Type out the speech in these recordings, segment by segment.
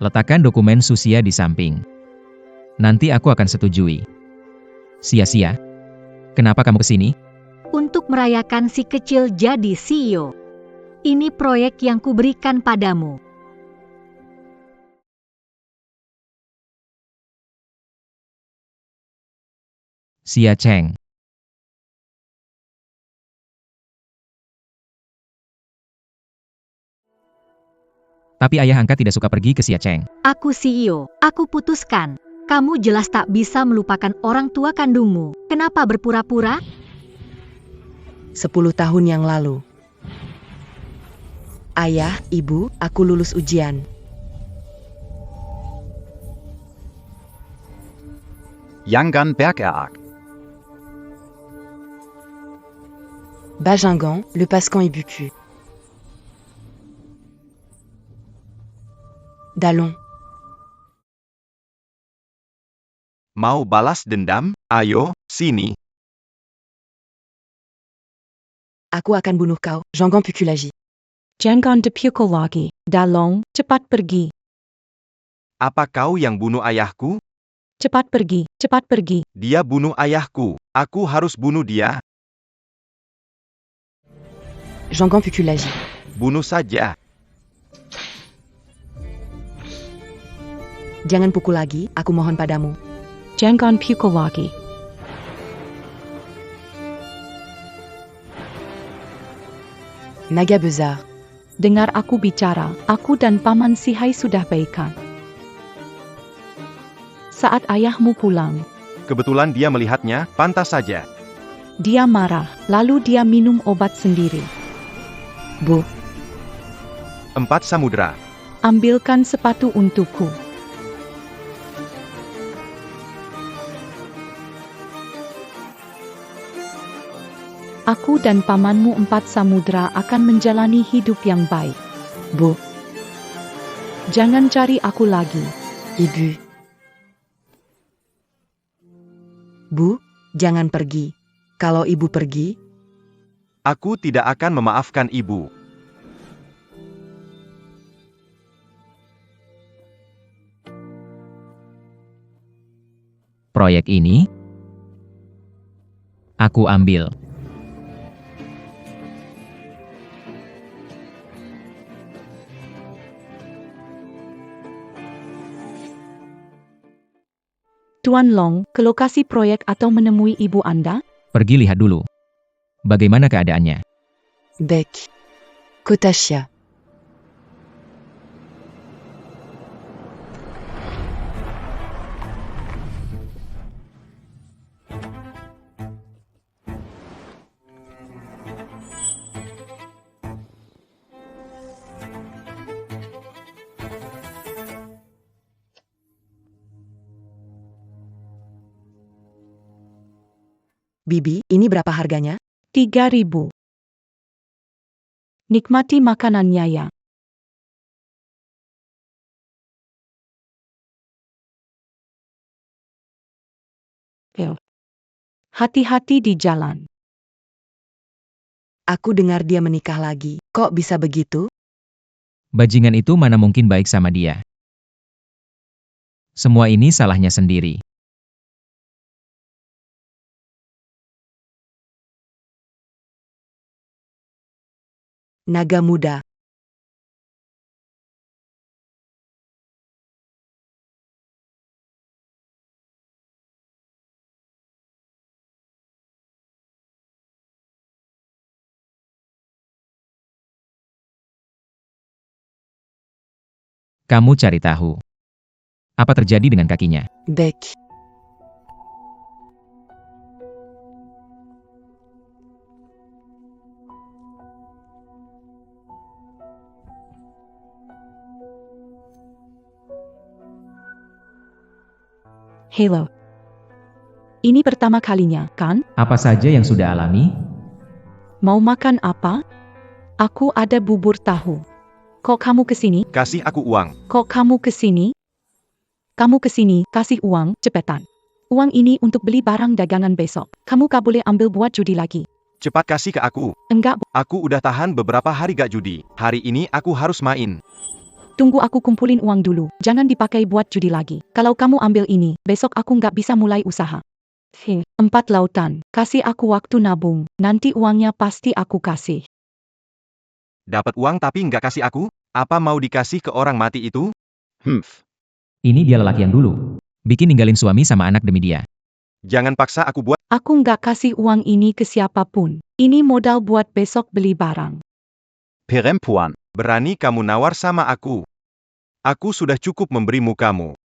Letakkan dokumen Susia di samping. Nanti aku akan setujui. Sia-sia. Kenapa kamu kesini? Untuk merayakan si kecil jadi CEO. Ini proyek yang kuberikan padamu. Xia Cheng. Tapi ayah angkat tidak suka pergi ke Xia Cheng. Aku CEO, aku putuskan. Kamu jelas tak bisa melupakan orang tua kandungmu. Kenapa berpura-pura? 10 tahun yang lalu. Ayah, ibu, aku lulus ujian. Yangan Bergerac. Bajingan, Le Pascan et Bucu. Dallon. Mau balas dendam? Ayo, sini. Aku akan bunuh kau, Jangan Pukulagi. Jangan dipukul lagi. Dallon, cepat pergi. Apa kau yang bunuh ayahku? Cepat pergi, cepat pergi. Dia bunuh ayahku. Aku harus bunuh dia. Jangan Pukulagi. Bunuh saja. Jangan pukul lagi, aku mohon padamu. Jangan pukul lagi. Naga besar. Dengar aku bicara, aku dan Paman Sihai sudah baikan. Saat ayahmu pulang, Kebetulan dia melihatnya, pantas saja. dia marah, lalu dia minum obat sendiri. Bu, 4 samudera. Ambilkan sepatu untukku. Aku dan pamanmu 4 samudera akan menjalani hidup yang baik. Bu, Jangan cari aku lagi. ibu. Bu, jangan pergi. Kalau ibu pergi, Aku tidak akan memaafkan ibu. Proyek ini aku ambil. Tuan Long, ke lokasi proyek atau menemui ibu Anda? Pergi lihat dulu. Bagaimana keadaannya? Beck. Kotasha. Bibi, ini berapa harganya? 3.000. Nikmati makanannya ya. Hati-hati di jalan. Aku dengar dia menikah lagi. Kok bisa begitu? Bajingan itu mana mungkin baik sama dia. Semua ini salahnya sendiri. Naga muda. Kamu cari tahu. Apa terjadi dengan kakinya? Beck. Hello. Ini pertama kalinya, kan? Apa saja yang sudah alami? Mau makan apa? Aku ada bubur tahu. Kok kamu kesini? Kasih aku uang. Kok kamu kesini? Kamu kesini, kasih uang, cepetan. Uang ini untuk beli barang dagangan besok. Kamu gak boleh ambil buat judi lagi. Cepat kasih ke aku. Enggak, Aku udah tahan beberapa hari gak judi. Hari ini aku harus main. Tunggu aku kumpulin uang dulu, jangan dipakai buat judi lagi. Kalau kamu ambil ini, besok aku nggak bisa mulai usaha. 4 lautan, kasih aku waktu nabung, nanti uangnya pasti aku kasih. Dapat uang tapi nggak kasih aku? Apa mau dikasih ke orang mati itu? Ini dia lelaki yang dulu. Bikin ninggalin suami sama anak demi dia. Jangan paksa aku buat. Aku nggak kasih uang ini ke siapapun. Ini modal buat besok beli barang. Perempuan. Berani kamu nawar sama aku? Aku sudah cukup memberimu kamu.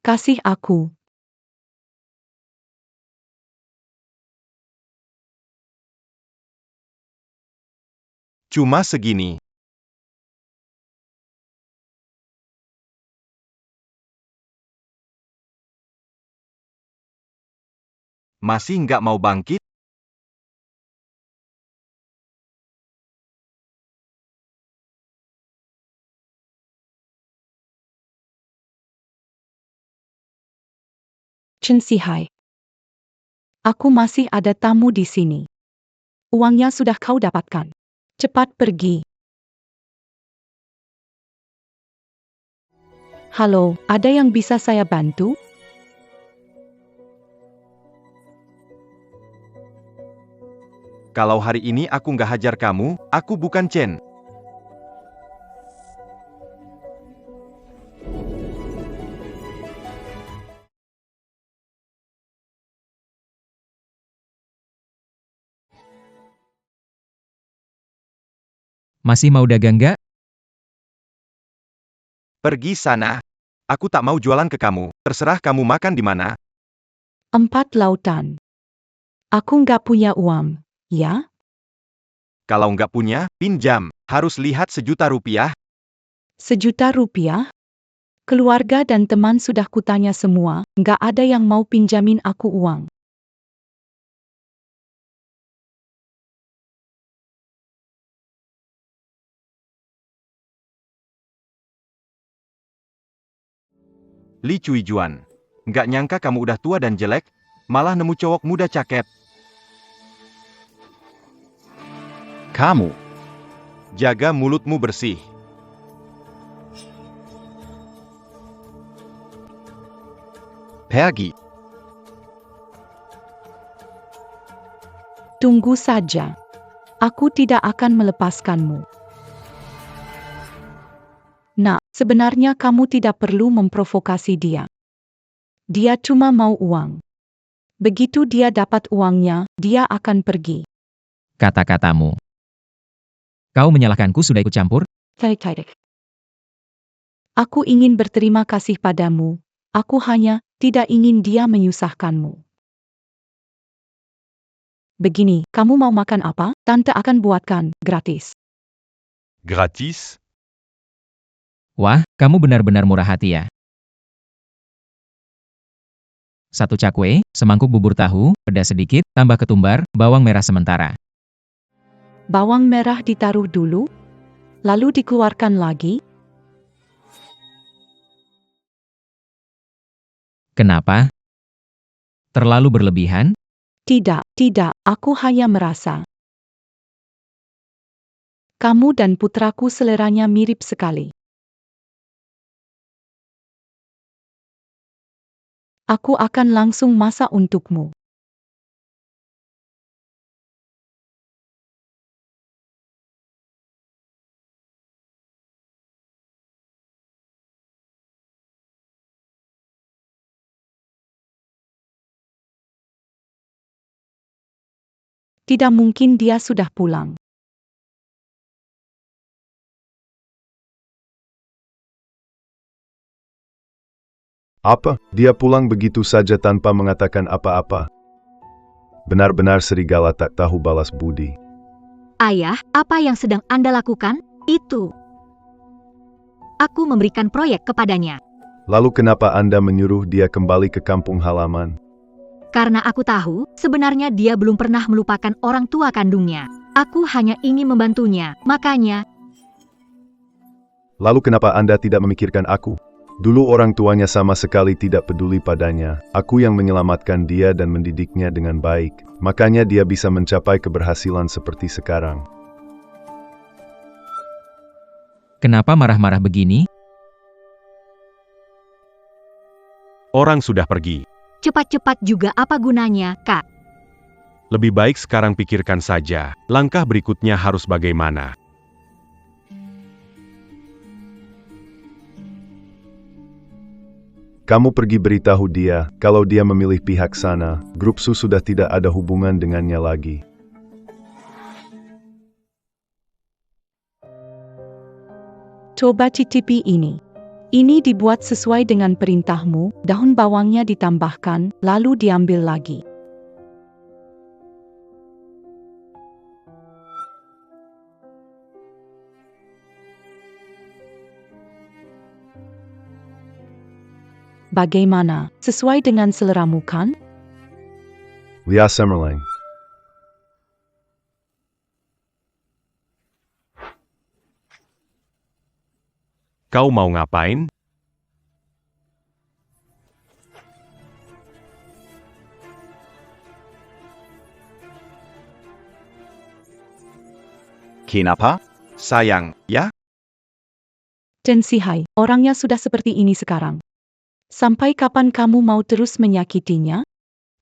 Kasih aku. Cuma segini. Masih nggak mau bangkit? Chen Sihai. Aku masih ada tamu di sini. Uangnya sudah kau dapatkan. Cepat pergi. Halo, ada yang bisa saya bantu? Kalau hari ini aku nggak hajar kamu, aku bukan Chen. Masih mau dagang nggak? Pergi sana. Aku tak mau jualan ke kamu. Terserah kamu makan di mana. 4 lautan. Aku nggak punya uang, ya? Kalau nggak punya, pinjam. Harus lihat 1 juta rupiah. 1 juta rupiah? Keluarga dan teman sudah kutanya semua, nggak ada yang mau pinjamin aku uang. Li Cuijuan. Nggak nyangka kamu udah tua dan jelek, malah nemu cowok muda cakep. Kamu. Jaga mulutmu bersih. Pergi. Tunggu saja. Aku tidak akan melepaskanmu. Nah, sebenarnya kamu tidak perlu memprovokasi dia. Dia cuma mau uang. Begitu dia dapat uangnya, dia akan pergi. Kata-katamu. Kau menyalahkanku sudah ikut campur? Aku ingin berterima kasih padamu. Aku hanya tidak ingin dia menyusahkanmu. Begini, kamu mau makan apa? Tante akan buatkan, gratis. Gratis? Wah, kamu benar-benar murah hati ya. 1 cakwe, semangkuk bubur tahu, pedas sedikit, tambah ketumbar, bawang merah sementara. Bawang merah ditaruh dulu, lalu dikeluarkan lagi. Kenapa? Terlalu berlebihan? Tidak, aku hanya merasa. Kamu dan putraku seleranya mirip sekali. Aku akan langsung masak untukmu. Tidak mungkin dia sudah pulang. Apa? Dia pulang begitu saja tanpa mengatakan apa-apa. Benar-benar serigala tak tahu balas budi. Ayah, apa yang sedang Anda lakukan? Itu. Aku memberikan proyek kepadanya. Lalu kenapa Anda menyuruh dia kembali ke kampung halaman? Karena aku tahu, sebenarnya dia belum pernah melupakan orang tua kandungnya. Aku hanya ingin membantunya, makanya. Lalu kenapa Anda tidak memikirkan aku? Dulu orang tuanya sama sekali tidak peduli padanya. Aku yang menyelamatkan dia dan mendidiknya dengan baik. Makanya dia bisa mencapai keberhasilan seperti sekarang. Kenapa marah-marah begini? Orang sudah pergi. Cepat-cepat juga apa gunanya, Kak? Lebih baik sekarang pikirkan saja, langkah berikutnya harus bagaimana. Kamu pergi beritahu dia, kalau dia memilih pihak sana, grup Su sudah tidak ada hubungan dengannya lagi. Coba cicipi ini. Ini dibuat sesuai dengan perintahmu, daun bawangnya ditambahkan, lalu diambil lagi. Bagaimana? Sesuai dengan seleramu kan? Lia Semerlang. Kau mau ngapain? Kenapa? Sayang, ya? Chen Sihai, orangnya sudah seperti ini sekarang. Sampai kapan kamu mau terus menyakitinya?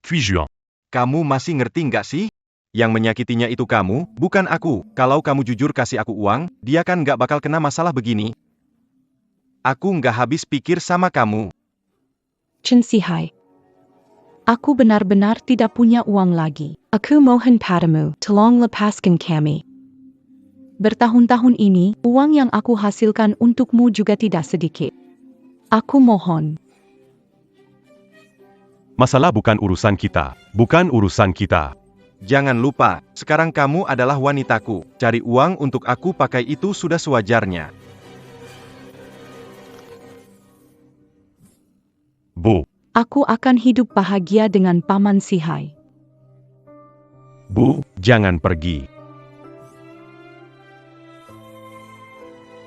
Puis Juan. Kamu masih ngerti nggak sih? Yang menyakitinya itu kamu, bukan aku. Kalau kamu jujur kasih aku uang, dia kan nggak bakal kena masalah begini. Aku nggak habis pikir sama kamu. Chen Sihai. Aku benar-benar tidak punya uang lagi. Aku mohon padamu, tolong lepaskan kami. Bertahun-tahun ini, uang yang aku hasilkan untukmu juga tidak sedikit. Aku mohon. Masalah bukan urusan kita. Bukan urusan kita. Jangan lupa, sekarang kamu adalah wanitaku. Cari uang untuk aku pakai itu sudah sewajarnya. Bu. Aku akan hidup bahagia dengan Paman Sihai. Bu, jangan pergi.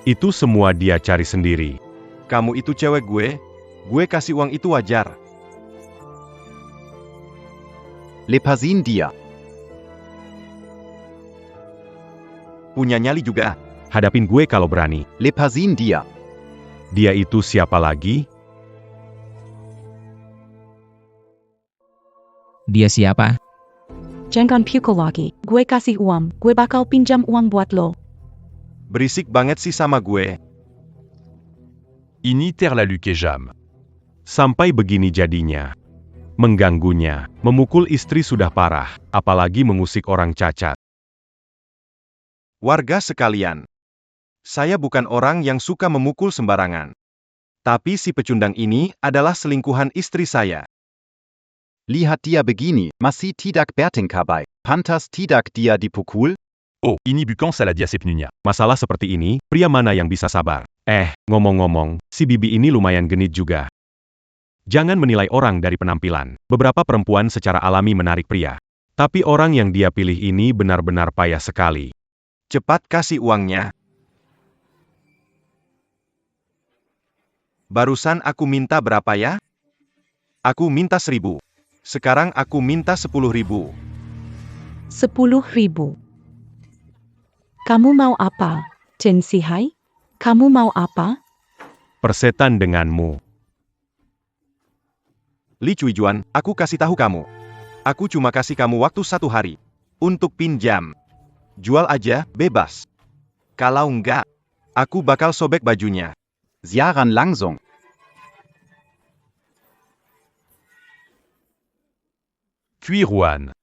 Itu semua dia cari sendiri. Kamu itu cewek gue kasih uang itu wajar. Lepasin dia. Punya nyali juga. Hadapin gue kalau berani. Lepasin dia. Dia itu siapa lagi? Dia siapa? Jangan pukul lagi. Gue kasih uang. Gue bakal pinjam uang buat lo. Berisik banget sih sama gue. Ini terlalu kejam. Sampai begini jadinya. Mengganggunya, memukul istri sudah parah, apalagi mengusik orang cacat. Warga sekalian. Saya bukan orang yang suka memukul sembarangan. Tapi si pecundang ini adalah selingkuhan istri saya. Lihat dia begini, masih tidak bertingkah. Pantas tidak dia dipukul? Oh, ini bukan salah dia sepenuhnya. Masalah seperti ini, pria mana yang bisa sabar? Ngomong-ngomong, si Bibi ini lumayan genit juga. Jangan menilai orang dari penampilan. Beberapa perempuan secara alami menarik pria. Tapi orang yang dia pilih ini benar-benar payah sekali. Cepat kasih uangnya. Barusan aku minta berapa ya? Aku minta 1.000. Sekarang aku minta 10.000. 10.000. Kamu mau apa, Chen Sihai? Kamu mau apa? Persetan denganmu. Li Cuijuan, aku kasih tahu kamu. Aku cuma kasih kamu waktu 1 hari. Untuk pinjam. Jual aja, bebas. Kalau enggak, aku bakal sobek bajunya. Siaran langsung. Puis Juan.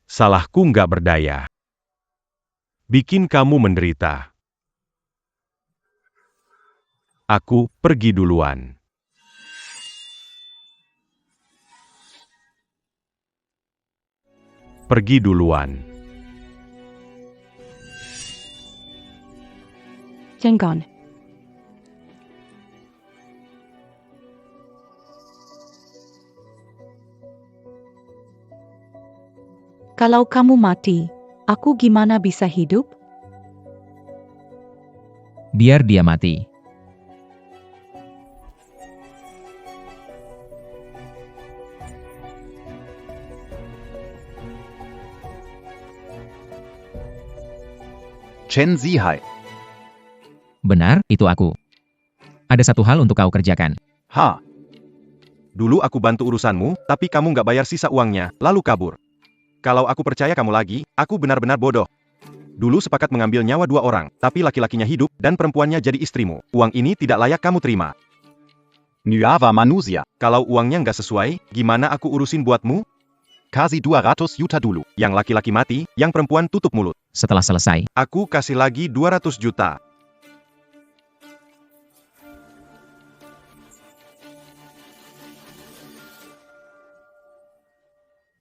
Salahku nggak berdaya. Bikin kamu menderita. Aku pergi duluan. Pergi duluan. Jangan. Kalau kamu mati, aku gimana bisa hidup? Biar dia mati. Chen Zihai. Benar, itu aku. Ada satu hal untuk kau kerjakan. Ha. Dulu aku bantu urusanmu, tapi kamu nggak bayar sisa uangnya, lalu kabur. Kalau aku percaya kamu lagi, aku benar-benar bodoh. Dulu sepakat mengambil nyawa 2 orang, tapi laki-lakinya hidup, dan perempuannya jadi istrimu. Uang ini tidak layak kamu terima. Nyava manusia. Kalau uangnya nggak sesuai, gimana aku urusin buatmu? Kasih 200 juta dulu. Yang laki-laki mati, yang perempuan tutup mulut. Setelah selesai, Aku kasih lagi 200 juta.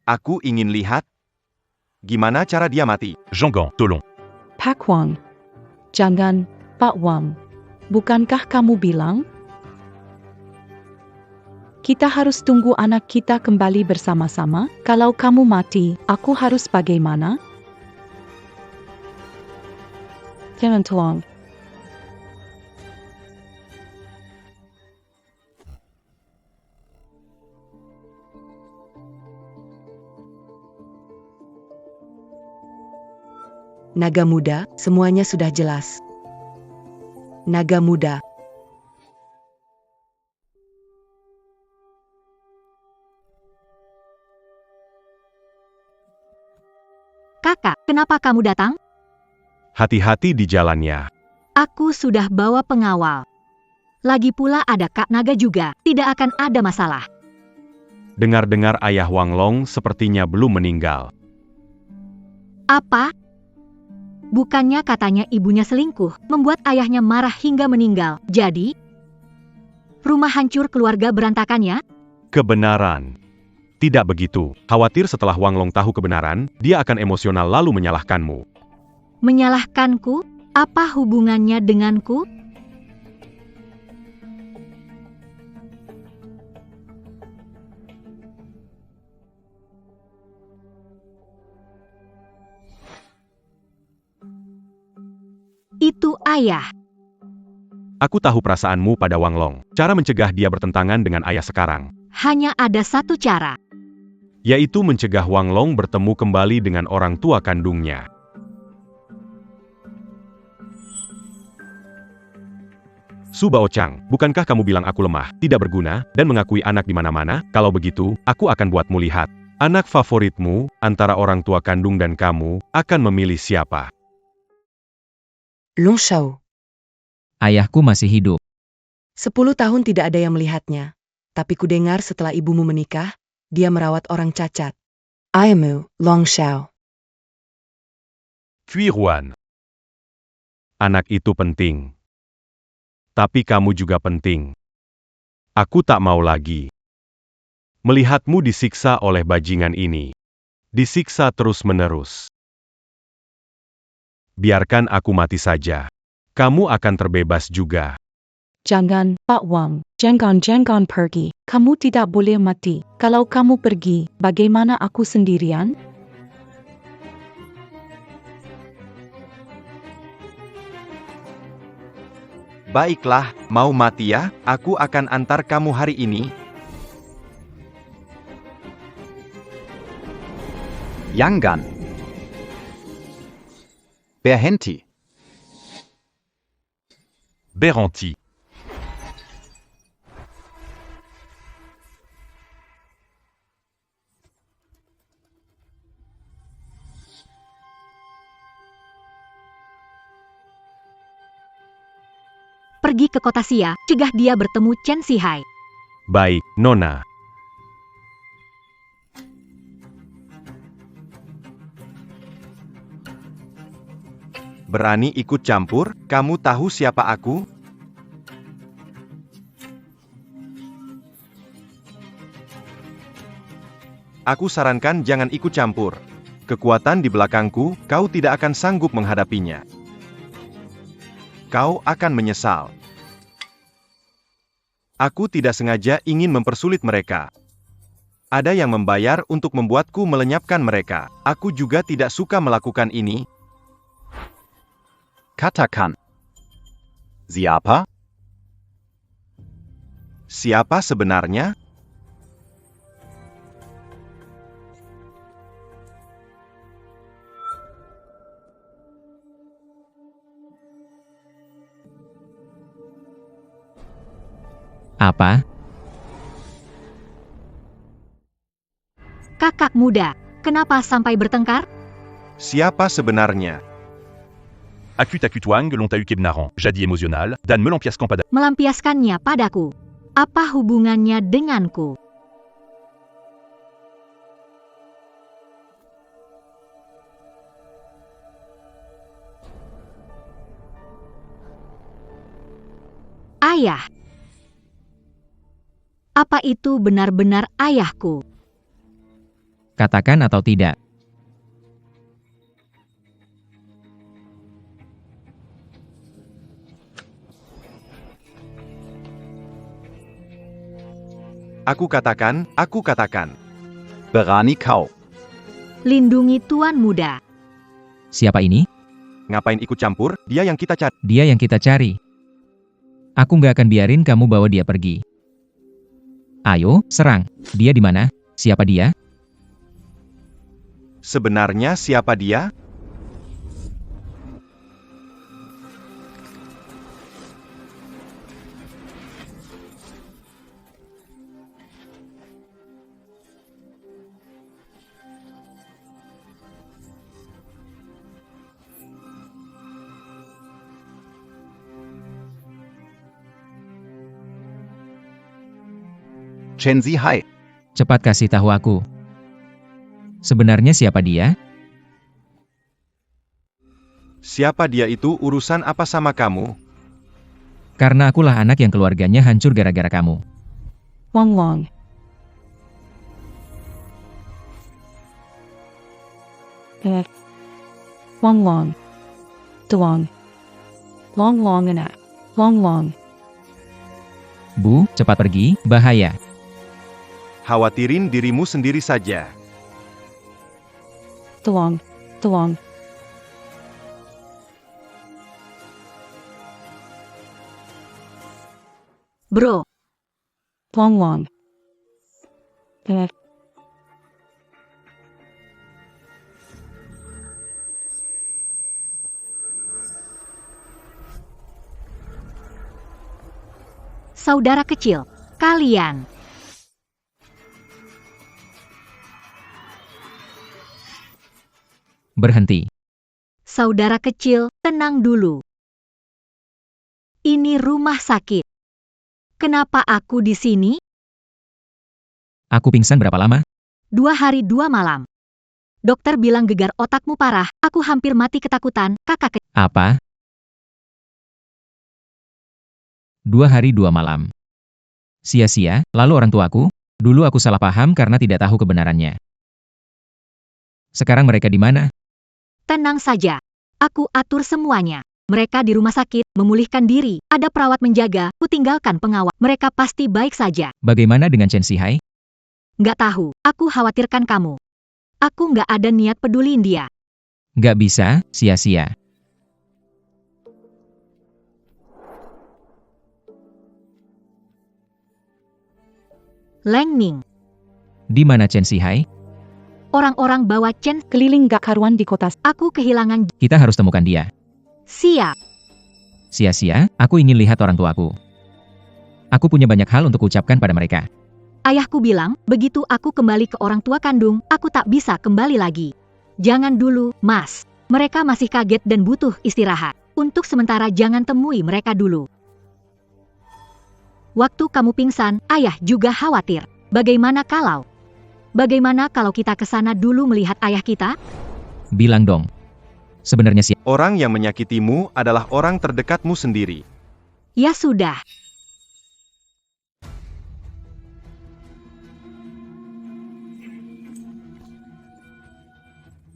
Aku ingin lihat gimana cara dia mati. Jangan, tolong. Pak Wang. Jangan, Pak Wang. Bukankah kamu bilang? Kita harus tunggu anak kita kembali bersama-sama. Kalau kamu mati, aku harus bagaimana? Jangan tolong. Naga muda, semuanya sudah jelas. Naga muda. Kakak, kenapa kamu datang? Hati-hati di jalannya. Aku sudah bawa pengawal. Lagi pula ada Kak Naga juga, tidak akan ada masalah. Dengar-dengar ayah Wang Long sepertinya belum meninggal. Apa? Bukannya katanya ibunya selingkuh, membuat ayahnya marah hingga meninggal. Jadi, rumah hancur, keluarga berantakan ya? Kebenaran. Tidak begitu. Khawatir setelah Wang Long tahu kebenaran, dia akan emosional lalu menyalahkanmu. Menyalahkanku? Apa hubungannya denganku? Itu ayah. Aku tahu perasaanmu pada Wang Long. Cara mencegah dia bertentangan dengan ayah sekarang, Hanya ada satu cara. yaitu mencegah Wang Long bertemu kembali dengan orang tua kandungnya. Su Baochang, bukankah kamu bilang aku lemah, tidak berguna, dan mengakui anak di mana-mana? Kalau begitu, aku akan buatmu lihat. Anak favoritmu, antara orang tua kandung dan kamu, akan memilih siapa? Long Shao. ayahku masih hidup. 10 tahun tidak ada yang melihatnya. Tapi kudengar setelah ibumu menikah, dia merawat orang cacat. Ayahmu, Long Shao. Cui Ruan. Anak itu penting. Tapi kamu juga penting. Aku tak mau lagi melihatmu disiksa oleh bajingan ini. Disiksa terus-menerus. Biarkan aku mati saja. Kamu akan terbebas juga. Jangan, Pak Wang. Jangan pergi. Kamu tidak boleh mati. Kalau kamu pergi, bagaimana aku sendirian? Baiklah, mau mati ya? Aku akan antar kamu hari ini. Yangan. Berhenti. Berhenti. Pergi ke kota Xia, cegah dia bertemu Chen Zihai. Baik, Nona. Berani ikut campur? Kamu tahu siapa aku? Aku sarankan jangan ikut campur. Kekuatan di belakangku, kau tidak akan sanggup menghadapinya. Kau akan menyesal. Aku tidak sengaja ingin mempersulit mereka. Ada yang membayar untuk membuatku melenyapkan mereka. Aku juga tidak suka melakukan ini. Katakan. Siapa? Siapa sebenarnya? Apa? Kakak muda, kenapa sampai bertengkar? Siapa sebenarnya? Akut-akut-wang, l'ont kebnaran. Jadi emosional, dan melampiaskan pada... Melampiaskannya padaku. Apa hubungannya denganku? Ayah. Apa itu benar-benar ayahku? Katakan atau tidak. Aku katakan, aku katakan. Berani kau. Lindungi tuan muda. Siapa ini? Ngapain ikut campur? Dia yang kita cari. Dia yang kita cari. Aku nggak akan biarin kamu bawa dia pergi. Ayo, serang. Dia di mana? Siapa dia? Sebenarnya siapa dia? Chen Zihai. Cepat kasih tahu aku. Sebenarnya siapa dia? Siapa dia itu urusan apa sama kamu? Karena akulah anak yang keluarganya hancur gara-gara kamu. Wang Long. Wang Long. Delong. Long Long anak. Long Long. Bu, cepat pergi, bahaya. Khawatirin dirimu sendiri saja. Delong. Delong. Bro, Long Long. saudara kecil, kalian. Berhenti. Saudara kecil, tenang dulu. Ini rumah sakit. Kenapa aku di sini? Aku pingsan berapa lama? 2 hari 2 malam. Dokter bilang gegar otakmu parah, aku hampir mati ketakutan, kakak kecil. Apa? 2 hari 2 malam. Sia-sia, lalu orang tuaku? Dulu aku salah paham karena tidak tahu kebenarannya. Sekarang mereka di mana? Tenang saja. Aku atur semuanya. Mereka di rumah sakit, memulihkan diri, ada perawat menjaga, ku tinggalkan pengawal. Mereka pasti baik saja. Bagaimana dengan Chen Zihai? Nggak tahu, aku khawatirkan kamu. Aku nggak ada niat peduliin dia. Nggak bisa, sia-sia. Leng Ning, Di mana Chen Zihai? orang-orang bawa Chen, Keliling gak karuan di kota. aku kehilangan. Kita harus temukan dia. Siap. Sia-sia, aku ingin lihat orang tuaku. Aku punya banyak hal untuk ucapkan pada mereka. Ayahku bilang, begitu aku kembali ke orang tua kandung, aku tak bisa kembali lagi. Jangan dulu, Mas. Mereka masih kaget dan butuh istirahat. Untuk sementara jangan temui mereka dulu. Waktu kamu pingsan, ayah juga khawatir. Bagaimana kalau kita ke sana dulu melihat ayah kita? Bilang dong. Sebenarnya siapa? Orang yang menyakitimu adalah orang terdekatmu sendiri. Ya sudah.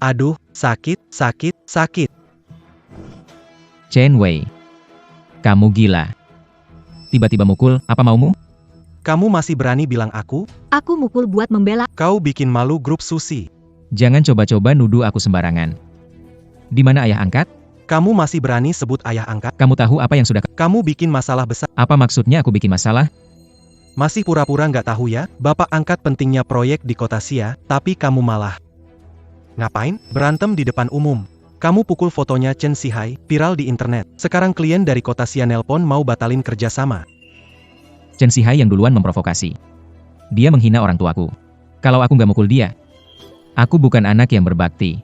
Aduh, sakit, sakit, sakit. Chen Wei. Kamu gila. Tiba-tiba mukul, apa maumu? Kamu masih berani bilang aku? Aku mukul buat membela. Kau bikin malu grup Susi. Jangan coba-coba nuduh aku sembarangan. Di mana ayah angkat? Kamu masih berani sebut ayah angkat? Kamu tahu apa yang sudah... Kamu bikin masalah besar. Apa maksudnya aku bikin masalah? Masih pura-pura nggak tahu ya? Bapak angkat pentingnya proyek di kota Sia, tapi kamu malah. Ngapain? Berantem di depan umum. Kamu pukul fotonya Chen Zihai, viral di internet. Sekarang klien dari kota Sia nelpon mau batalin kerjasama. Chen Sihai yang duluan memprovokasi. Dia menghina orang tuaku. Kalau aku nggak mukul dia, aku bukan anak yang berbakti.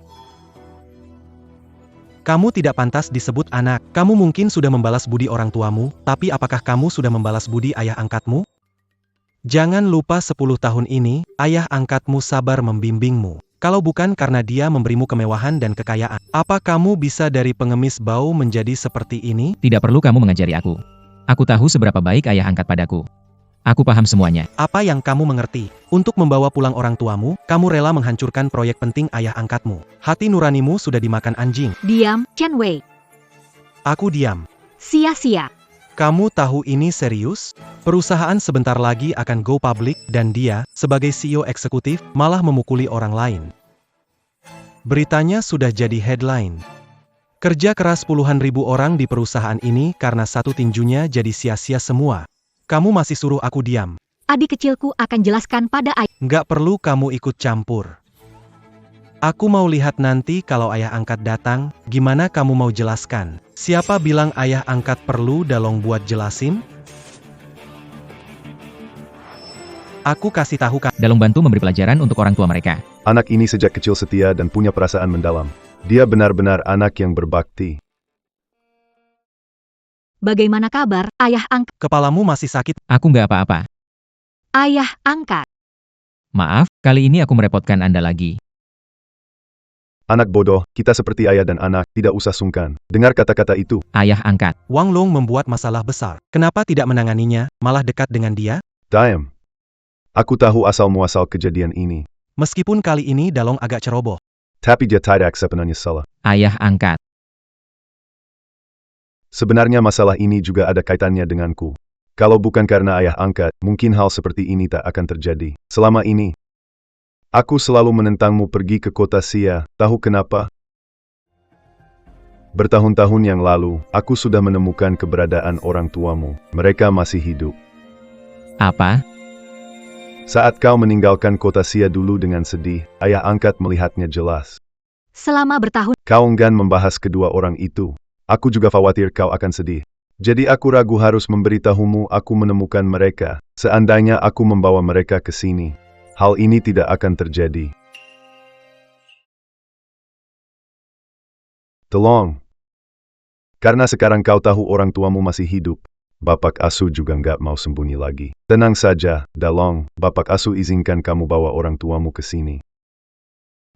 Kamu tidak pantas disebut anak. Kamu mungkin sudah membalas budi orang tuamu, tapi apakah kamu sudah membalas budi ayah angkatmu? Jangan lupa 10 tahun ini, ayah angkatmu sabar membimbingmu. Kalau bukan karena dia memberimu kemewahan dan kekayaan, apa kamu bisa dari pengemis bau menjadi seperti ini? Tidak perlu kamu mengajari aku. Aku tahu seberapa baik ayah angkat padaku. Aku paham semuanya. Apa yang kamu mengerti? Untuk membawa pulang orang tuamu, kamu rela menghancurkan proyek penting ayah angkatmu. Hati nuranimu sudah dimakan anjing. Diam, Chen Wei. Aku diam. Sia-sia. Kamu tahu ini serius? Perusahaan sebentar lagi akan go public dan dia, sebagai CEO eksekutif, malah memukuli orang lain. Beritanya sudah jadi headline. Kerja keras puluhan ribu orang di perusahaan ini karena satu tinjunya jadi sia-sia semua. Kamu masih suruh aku diam. Adik kecilku akan jelaskan pada ayah. Nggak perlu kamu ikut campur. Aku mau lihat nanti kalau ayah angkat datang, gimana kamu mau jelaskan? Siapa bilang ayah angkat perlu Dalong buat jelasin? Aku kasih tahu Dalong bantu memberi pelajaran untuk orang tua mereka. Anak ini sejak kecil setia dan punya perasaan mendalam. Dia benar-benar anak yang berbakti. Bagaimana kabar, ayah angkat? Kepalamu masih sakit. Aku nggak apa-apa. Ayah angkat. Maaf, kali ini aku merepotkan Anda lagi. Anak bodoh, kita seperti ayah dan anak, tidak usah sungkan. Dengar kata-kata itu. Ayah angkat. Wang Long membuat masalah besar. Kenapa tidak menanganinya, malah dekat dengan dia? Diam. Aku tahu asal-muasal kejadian ini. Meskipun kali ini Dalong agak ceroboh. Tapi dia tidak sepenuhnya salah. Ayah angkat. Sebenarnya masalah ini juga ada kaitannya denganku. Kalau bukan karena ayah angkat, mungkin hal seperti ini tak akan terjadi. Selama ini, aku selalu menentangmu pergi ke kota Xia. Tahu kenapa? Bertahun-tahun yang lalu, aku sudah menemukan keberadaan orang tuamu. Mereka masih hidup. Apa? Saat kau meninggalkan kota Xia dulu dengan sedih, ayah angkat melihatnya jelas. Selama bertahun, Kau enggan membahas kedua orang itu. Aku juga khawatir kau akan sedih. Jadi aku ragu harus memberitahumu aku menemukan mereka. Seandainya aku membawa mereka ke sini, hal ini tidak akan terjadi. Tolong. Karena sekarang kau tahu orang tuamu masih hidup, Bapak Asuh juga nggak mau sembunyi lagi. Tenang saja, Dalong, Bapak Asuh izinkan kamu bawa orang tuamu ke sini.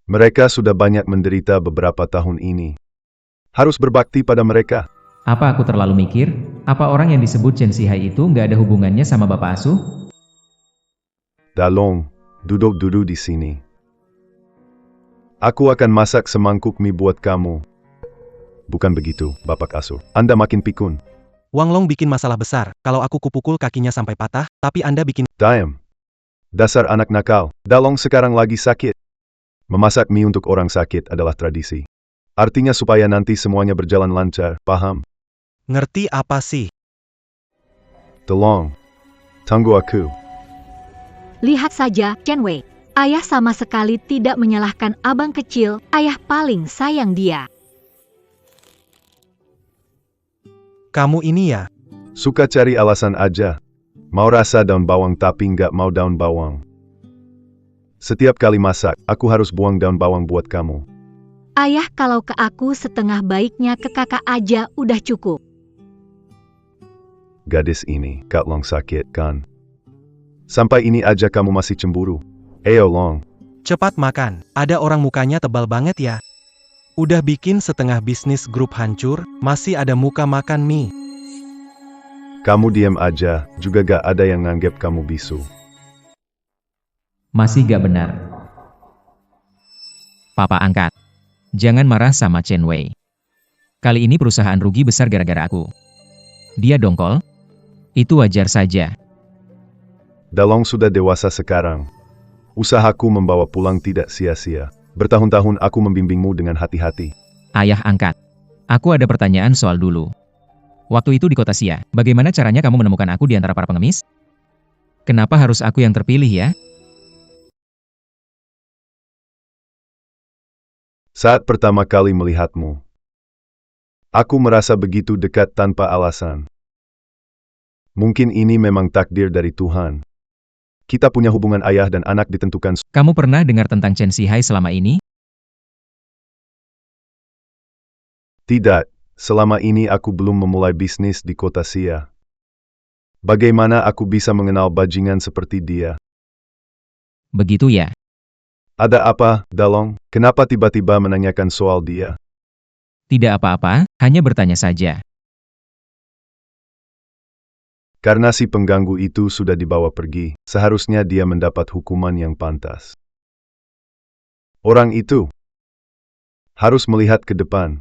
Mereka sudah banyak menderita beberapa tahun ini. Harus berbakti pada mereka. Apa aku terlalu mikir? Apa orang yang disebut Chen Sihai itu nggak ada hubungannya sama Bapak Asuh? Dalong, duduk-duduk di sini. Aku akan masak semangkuk mie buat kamu. Bukan begitu, Bapak Asuh. Anda makin pikun. Wang Long bikin masalah besar. Kalau aku kupukul kakinya sampai patah, tapi Anda bikin... Diam. Dasar anak nakal. Dalong sekarang lagi sakit. Memasak mie untuk orang sakit adalah tradisi. Artinya supaya nanti semuanya berjalan lancar, paham? Ngerti apa sih? Tolong. Tunggu aku. lihat saja, Chen Wei. Ayah sama sekali tidak menyalahkan abang kecil, ayah paling sayang dia. Kamu ini ya? Suka cari alasan aja. Mau rasa daun bawang tapi nggak mau daun bawang. Setiap kali masak, aku harus buang daun bawang buat kamu. Ayah kalau ke aku setengah baiknya ke kakak aja udah cukup. Gadis ini, Kak Long sakit kan? Sampai ini aja kamu masih cemburu. Ayo Long. Cepat makan, ada orang mukanya tebal banget ya. Udah bikin setengah bisnis grup hancur, masih ada muka makan mie. Kamu diam aja, juga gak ada yang nganggep kamu bisu. Masih gak benar. Papa angkat. Jangan marah sama Chen Wei. Kali ini perusahaan rugi besar gara-gara aku. Dia dongkol? Itu wajar saja. Dalong sudah dewasa sekarang. Usahaku membawa pulang tidak sia-sia. Bertahun-tahun aku membimbingmu dengan hati-hati. Ayah angkat. Aku ada pertanyaan soal dulu. Waktu itu di kota Xia, bagaimana caranya kamu menemukan aku di antara para pengemis? Kenapa harus aku yang terpilih ya? Saat pertama kali melihatmu, aku merasa begitu dekat tanpa alasan. Mungkin ini memang takdir dari Tuhan. Kita punya hubungan ayah dan anak ditentukan. Kamu pernah dengar tentang Chen Zihai selama ini? Tidak, selama ini aku belum memulai bisnis di kota Xia. Bagaimana aku bisa mengenal bajingan seperti dia? Begitu ya. Ada apa, Dalong? Kenapa tiba-tiba menanyakan soal dia? Tidak apa-apa, hanya bertanya saja. Karena si pengganggu itu sudah dibawa pergi, seharusnya dia mendapat hukuman yang pantas. Orang itu harus melihat ke depan.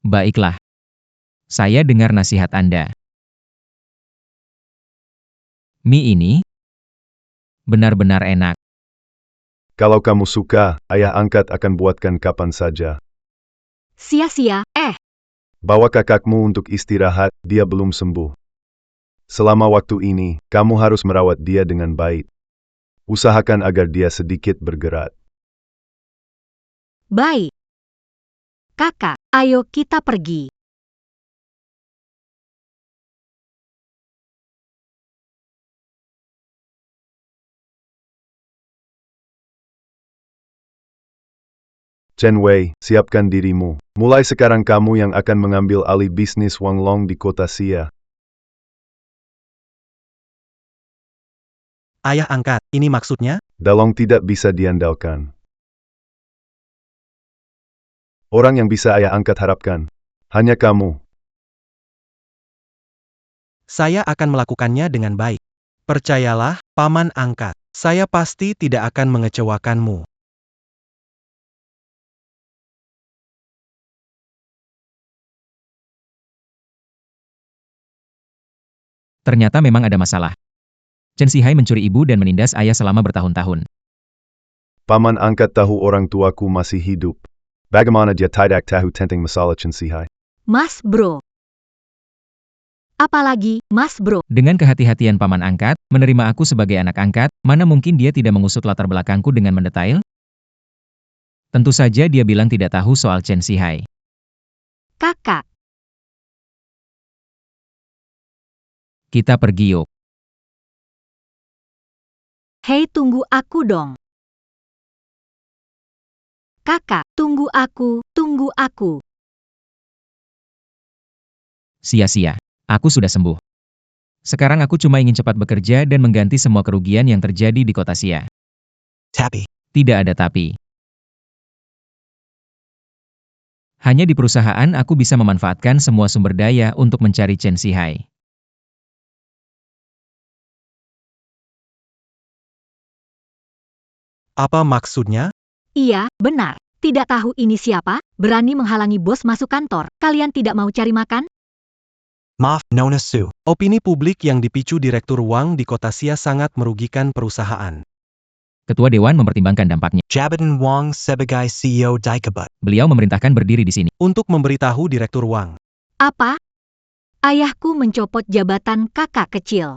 Baiklah. Saya dengar nasihat Anda. Mie ini benar-benar enak. Kalau kamu suka, ayah angkat akan buatkan kapan saja. Sia-sia, Bawa kakakmu untuk istirahat, dia belum sembuh. Selama waktu ini, kamu harus merawat dia dengan baik. Usahakan agar dia sedikit bergerak. baik. Kakak, ayo kita pergi. Chen Wei, siapkan dirimu. Mulai sekarang kamu yang akan mengambil alih bisnis Wang Long di kota Xia. Ayah angkat, ini maksudnya? Dalong tidak bisa diandalkan. Orang yang bisa ayah angkat harapkan. Hanya kamu. Saya akan melakukannya dengan baik. Percayalah, paman angkat. Saya pasti tidak akan mengecewakanmu. Ternyata memang ada masalah. Chen Zihai mencuri ibu dan menindas ayah selama bertahun-tahun. Paman angkat tahu orang tuaku masih hidup. Bagaimana dia tidak tahu tentang masalah Chen Zihai? Mas Bro. Apalagi, Mas Bro. Dengan kehati-hatian paman angkat, menerima aku sebagai anak angkat, mana mungkin dia tidak mengusut latar belakangku dengan mendetail? Tentu saja dia bilang tidak tahu soal Chen Zihai. Kakak, Kita pergi yuk. hei tunggu aku dong. Kakak, tunggu aku, tunggu aku. Sia-sia. Aku sudah sembuh. Sekarang aku cuma ingin cepat bekerja dan mengganti semua kerugian yang terjadi di kota Xia. Tapi, Tidak ada tapi. Hanya di perusahaan aku bisa memanfaatkan semua sumber daya untuk mencari Chen Zihai. apa maksudnya? Iya, benar. Tidak tahu ini siapa, berani menghalangi bos masuk kantor. Kalian tidak mau cari makan? Maaf, Nona Su. Opini publik yang dipicu Direktur Wang di kota Xia sangat merugikan perusahaan. Ketua Dewan mempertimbangkan dampaknya. Jabatan Wang sebagai CEO Dikebut. Beliau memerintahkan berdiri di sini. Untuk memberitahu Direktur Wang. Apa? Ayahku mencopot jabatan kakak kecil.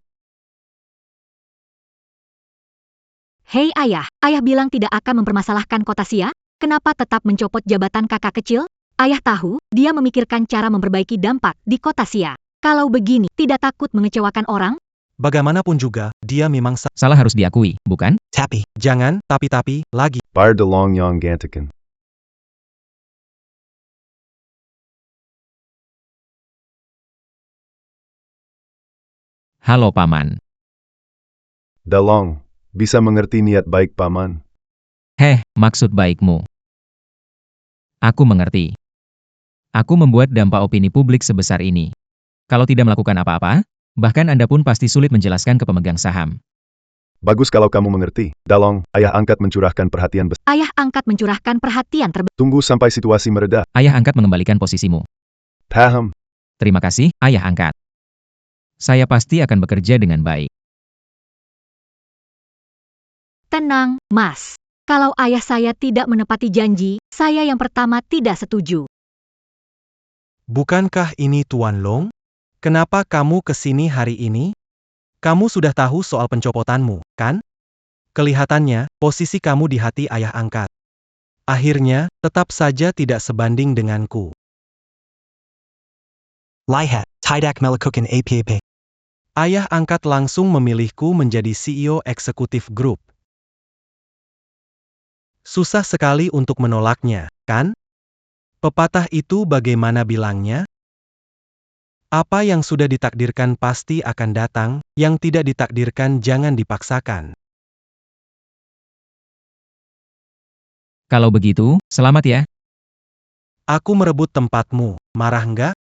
Hei ayah, ayah bilang tidak akan mempermasalahkan kota Xia? Kenapa tetap mencopot jabatan kakak kecil? Ayah tahu, dia memikirkan cara memperbaiki dampak di kota Xia. Kalau begini, tidak takut mengecewakan orang? Bagaimanapun juga, dia memang Salah harus diakui, bukan? tapi. Jangan, tapi, lagi. Bar de Long Yang gantikan. Halo Paman. Dalong, bisa mengerti niat baik paman. Maksud baikmu. Aku mengerti. Aku membuat dampak opini publik sebesar ini. Kalau tidak melakukan apa-apa, bahkan Anda pun pasti sulit menjelaskan ke pemegang saham. Bagus kalau kamu mengerti. Dalong, ayah angkat mencurahkan perhatian besar. Ayah angkat mencurahkan perhatian Tunggu sampai situasi mereda. Ayah angkat mengembalikan posisimu. Paham. Terima kasih, ayah angkat. Saya pasti akan bekerja dengan baik. Tenang, Mas. Kalau ayah saya tidak menepati janji, saya yang pertama tidak setuju. Bukankah ini Tuan Long? Kenapa kamu ke sini hari ini? Kamu sudah tahu soal pencopotanmu, kan? Kelihatannya, posisi kamu di hati ayah angkat. Akhirnya, tetap saja tidak sebanding denganku. Lihat, tidak melakukan apa-apa. Ayah angkat langsung memilihku menjadi CEO eksekutif grup. Susah sekali untuk menolaknya, kan? Pepatah itu bagaimana bilangnya? Apa yang sudah ditakdirkan pasti akan datang, yang tidak ditakdirkan jangan dipaksakan. Kalau begitu, selamat ya. Aku merebut tempatmu, marah enggak?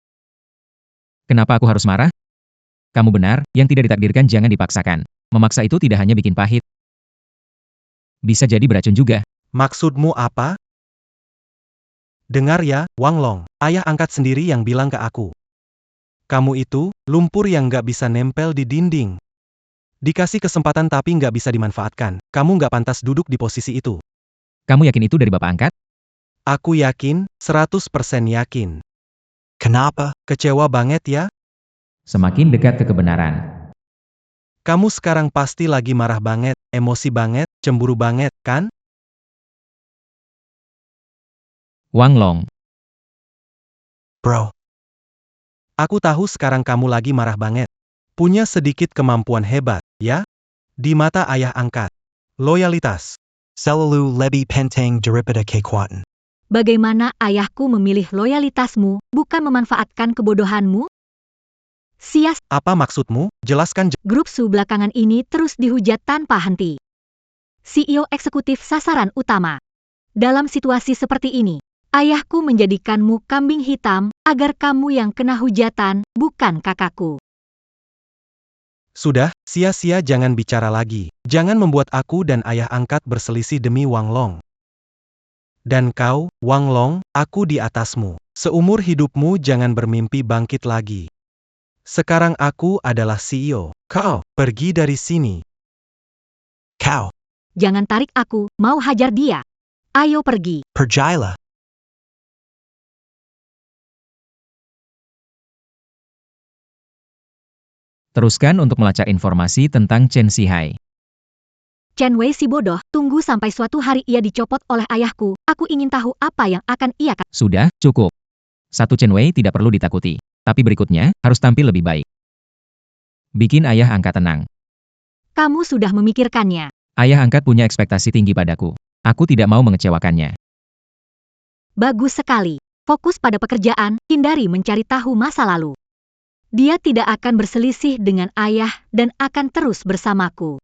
Kenapa aku harus marah? Kamu benar, yang tidak ditakdirkan jangan dipaksakan. Memaksa itu tidak hanya bikin pahit. Bisa jadi beracun juga. Maksudmu apa? Dengar ya, Wang Long, ayah angkat sendiri yang bilang ke aku. Kamu itu, lumpur yang nggak bisa nempel di dinding. Dikasih kesempatan tapi nggak bisa dimanfaatkan. Kamu nggak pantas duduk di posisi itu. Kamu yakin itu dari Bapak angkat? Aku yakin, 100% yakin. Kenapa? Kecewa banget ya? Semakin dekat ke kebenaran. Kamu sekarang pasti lagi marah banget, emosi banget, cemburu banget, kan? Wang Long. Bro. Aku tahu sekarang kamu lagi marah banget. Punya sedikit kemampuan hebat, ya? Di mata ayah angkat. Loyalitas. Selalu lebih penting daripada kekuatan. Bagaimana ayahku memilih loyalitasmu, bukan memanfaatkan kebodohanmu? Sias, Apa maksudmu? Jelaskan. grup Su belakangan ini terus dihujat tanpa henti. CEO eksekutif sasaran utama. Dalam situasi seperti ini, ayahku menjadikanmu kambing hitam, agar kamu yang kena hujatan, bukan kakakku. Sudah, sia-sia jangan bicara lagi. Jangan membuat aku dan ayah angkat berselisih demi Wang Long. Dan kau, Wang Long, aku di atasmu. Seumur hidupmu jangan bermimpi bangkit lagi. Sekarang aku adalah CEO. Kau, pergi dari sini. Kau, Jangan tarik aku, mau hajar dia. Ayo pergi. pergilah. Teruskan untuk melacak informasi tentang Chen Sihai. Chen Wei si bodoh, tunggu sampai suatu hari ia dicopot oleh ayahku. Aku ingin tahu apa yang akan ia katakan. Sudah, cukup. Satu Chen Wei tidak perlu ditakuti. Tapi berikutnya, harus tampil lebih baik. Bikin ayah angkat tenang. Kamu sudah memikirkannya. Ayah angkat punya ekspektasi tinggi padaku. Aku tidak mau mengecewakannya. Bagus sekali. Fokus pada pekerjaan, hindari mencari tahu masa lalu. Dia tidak akan berselisih dengan ayah dan akan terus bersamaku.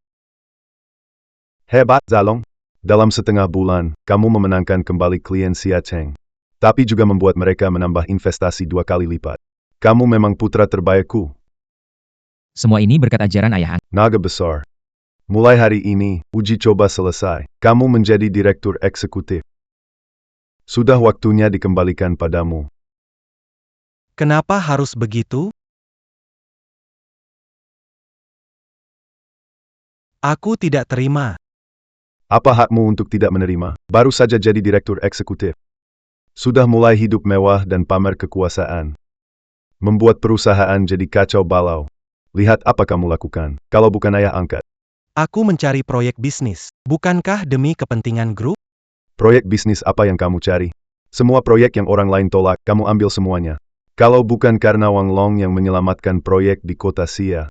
Hebat, Zalong. Dalam setengah bulan, kamu memenangkan kembali klien Xia Cheng. Tapi juga membuat mereka menambah investasi 2 kali lipat. Kamu memang putra terbaikku. Semua ini berkat ajaran ayah angkat. Naga besar. Mulai hari ini, uji coba selesai. Kamu menjadi direktur eksekutif. Sudah waktunya dikembalikan padamu. Kenapa harus begitu? Aku tidak terima. Apa hakmu untuk tidak menerima? Baru saja jadi direktur eksekutif. Sudah mulai hidup mewah dan pamer kekuasaan. Membuat perusahaan jadi kacau balau. Lihat apa kamu lakukan, kalau bukan ayah angkat. Aku mencari proyek bisnis. Bukankah demi kepentingan grup? Proyek bisnis apa yang kamu cari? Semua proyek yang orang lain tolak, kamu ambil semuanya. Kalau bukan karena Wang Long yang menyelamatkan proyek di kota Xia,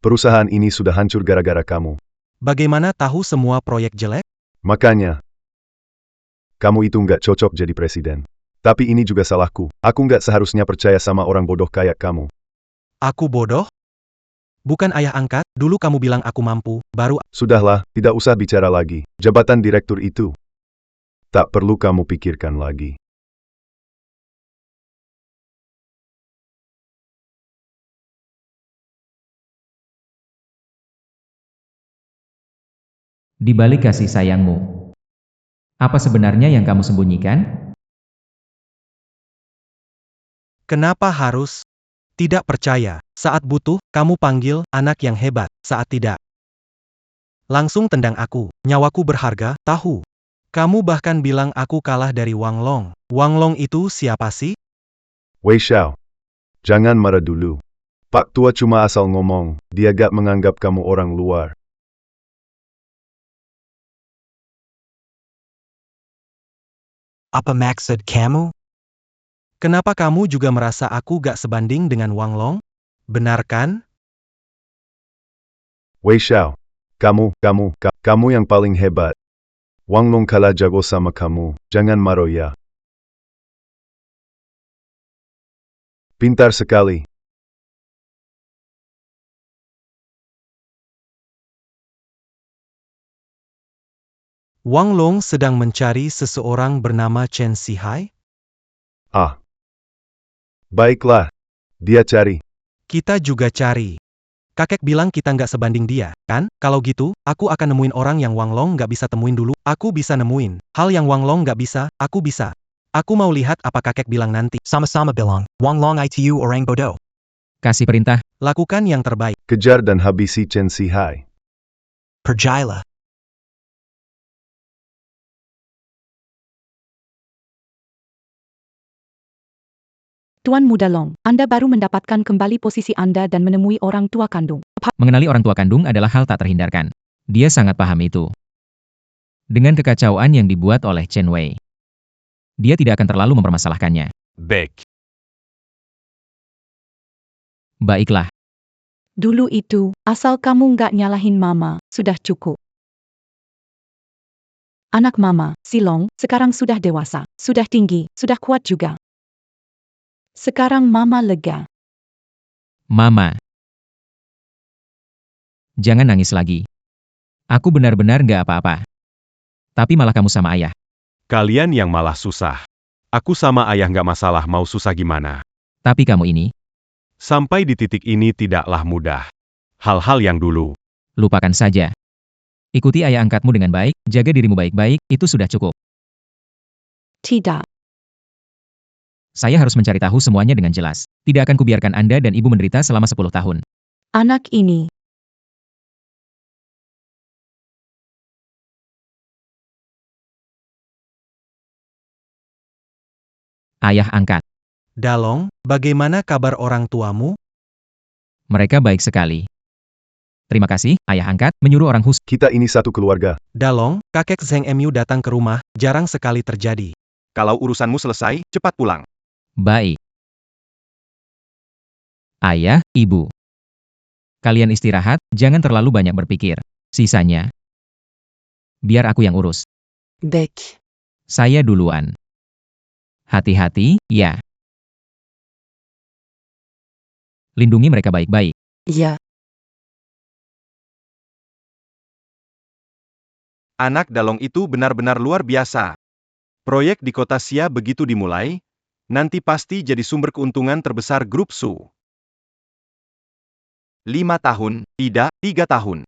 perusahaan ini sudah hancur gara-gara kamu. Bagaimana tahu semua proyek jelek? Makanya, kamu itu nggak cocok jadi presiden. Tapi ini juga salahku. Aku nggak seharusnya percaya sama orang bodoh kayak kamu. Aku bodoh? Bukan ayah angkat, dulu kamu bilang aku mampu, baru... Sudahlah, tidak usah bicara lagi. Jabatan direktur itu tak perlu kamu pikirkan lagi. Di balik kasih sayangmu. Apa sebenarnya yang kamu sembunyikan? Kenapa harus? Tidak percaya. Saat butuh, kamu panggil anak yang hebat. Saat tidak, langsung tendang aku. Nyawaku berharga, tahu. Kamu bahkan bilang aku kalah dari Wang Long. Wang Long itu siapa sih? Wei Xiao, jangan marah dulu. Pak Tua cuma asal ngomong, dia gak menganggap kamu orang luar. Apa maksud kamu? Kenapa kamu juga merasa aku gak sebanding dengan Wang Long? Benar kan? Wei Xiao. Kamu yang paling hebat. Wang Long kalah jago sama kamu, jangan marah ya. Pintar sekali. Wang Long sedang mencari seseorang bernama Chen Sihai? Ah. Baiklah. Dia cari. Kita juga cari. Kakek bilang kita nggak sebanding dia, kan? Kalau gitu, aku akan nemuin orang yang Wang Long nggak bisa temuin dulu. Aku bisa nemuin. Hal yang Wang Long nggak bisa, aku bisa. Aku mau lihat apa kakek bilang nanti. Sama-sama bilang, Wang Long itu orang bodoh. Kasih perintah. Lakukan yang terbaik. Kejar dan habisi Chen Sihai. Percayalah. Tuan Muda Long, Anda baru mendapatkan kembali posisi Anda dan menemui orang tua kandung. Mengenali orang tua kandung adalah hal tak terhindarkan. Dia sangat paham itu. Dengan kekacauan yang dibuat oleh Chen Wei, dia tidak akan terlalu mempermasalahkannya. Baik. Baiklah. Dulu itu, asal kamu nggak nyalahin Mama, sudah cukup. Anak Mama, si Long, sekarang sudah dewasa, sudah tinggi, sudah kuat juga. Sekarang Mama lega. Mama. Jangan nangis lagi. Aku benar-benar nggak apa-apa. Tapi malah kamu sama ayah. Kalian yang malah susah. Aku sama ayah nggak masalah mau susah gimana. Tapi kamu ini, Sampai di titik ini tidaklah mudah. Hal-hal yang dulu. lupakan saja. Ikuti ayah angkatmu dengan baik, jaga dirimu baik-baik, itu sudah cukup. Tidak. Saya harus mencari tahu semuanya dengan jelas. Tidak akan kubiarkan Anda dan Ibu menderita selama 10 tahun. Anak ini. Ayah angkat. Dalong, bagaimana kabar orang tuamu? Mereka baik sekali. Terima kasih, ayah angkat, menyuruh orang khusus. Kita ini satu keluarga. Dalong, kakek Zheng Mu datang ke rumah, jarang sekali terjadi. Kalau urusanmu selesai, cepat pulang. Baik. Ayah, Ibu. Kalian istirahat, jangan terlalu banyak berpikir. Sisanya, biar aku yang urus. Baik. Saya duluan. Hati-hati, ya. Lindungi mereka baik-baik. Ya. Anak Dalong itu benar-benar luar biasa. Proyek di kota Xia begitu dimulai, nanti pasti jadi sumber keuntungan terbesar grup Su. 5 tahun, tidak, 3 tahun.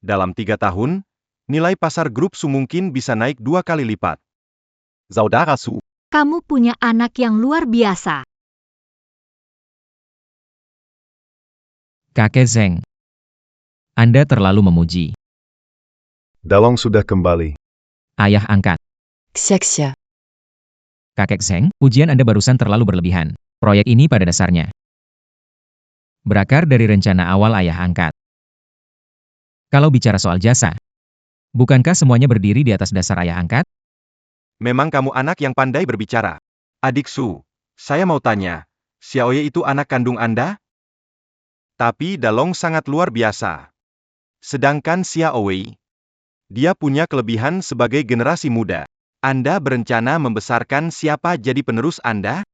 Dalam 3 tahun, nilai pasar grup Su mungkin bisa naik 2 kali lipat. Saudara Su. Kamu punya anak yang luar biasa. Kakek Zheng. Anda terlalu memuji. Dalong sudah kembali. Ayah angkat. Xia. Kakek Zheng, pujian Anda barusan terlalu berlebihan. Proyek ini pada dasarnya berakar dari rencana awal ayah angkat. Kalau bicara soal jasa, bukankah semuanya berdiri di atas dasar ayah angkat? Memang kamu anak yang pandai berbicara. Adik Su, saya mau tanya, Xiaoye itu anak kandung Anda? Tapi Dalong sangat luar biasa. Sedangkan Xiaoye, dia punya kelebihan sebagai generasi muda. Anda berencana membesarkan siapa jadi penerus Anda?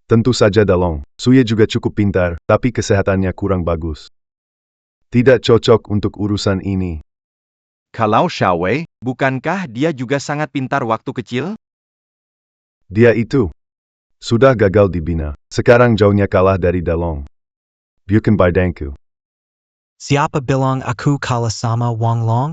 Tentu saja Dalong. Suye juga cukup pintar, tapi kesehatannya kurang bagus. Tidak cocok untuk urusan ini. Kalau Xiaowei, bukankah dia juga sangat pintar waktu kecil? Dia itu sudah gagal dibina. Sekarang jauhnya kalah dari Dalong. Bukan bidangku. Siapa bilang aku kalah sama Wang Long?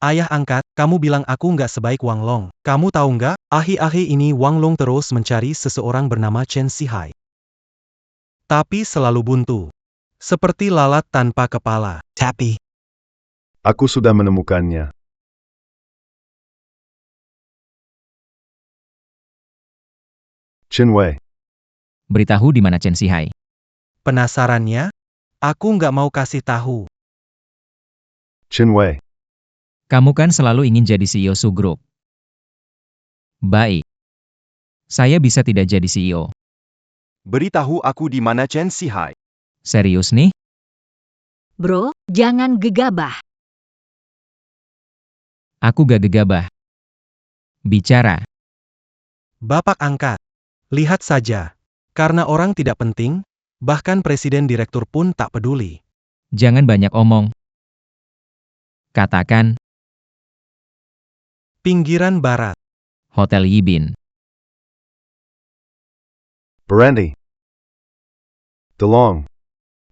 Ayah angkat, kamu bilang aku nggak sebaik Wang Long. Kamu tahu nggak, akhir-akhir ini Wang Long terus mencari seseorang bernama Chen Sihai. Tapi selalu buntu. Seperti lalat tanpa kepala. Tapi, Aku sudah menemukannya. Chen Wei. Beritahu di mana Chen Sihai. Penasarannya? Aku nggak mau kasih tahu. Chen Wei. Kamu kan selalu ingin jadi CEO Su Group. Baik. Saya bisa tidak jadi CEO. Beritahu aku di mana Chen Sihai. Serius nih? Bro, jangan gegabah. Aku gak gegabah. Bicara. Bapak angkat. Lihat saja. Karena orang tidak penting, bahkan presiden direktur pun tak peduli. Jangan banyak omong. Katakan, Pinggiran barat. Hotel Yibin. Berhenti. Tolong.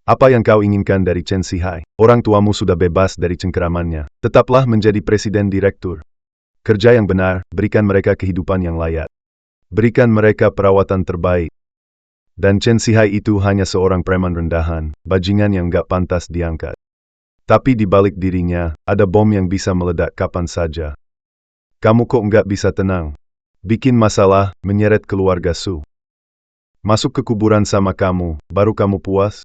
Apa yang kau inginkan dari Chen Sihai? Orang tuamu sudah bebas dari cengkeramannya. Tetaplah menjadi presiden direktur. Kerja yang benar, berikan mereka kehidupan yang layak. Berikan mereka perawatan terbaik. Dan Chen Sihai itu hanya seorang preman rendahan, bajingan yang gak pantas diangkat. Tapi di balik dirinya, ada bom yang bisa meledak kapan saja. Kamu kok nggak bisa tenang? Bikin masalah, menyeret keluarga Su. Masuk ke kuburan sama kamu, baru kamu puas?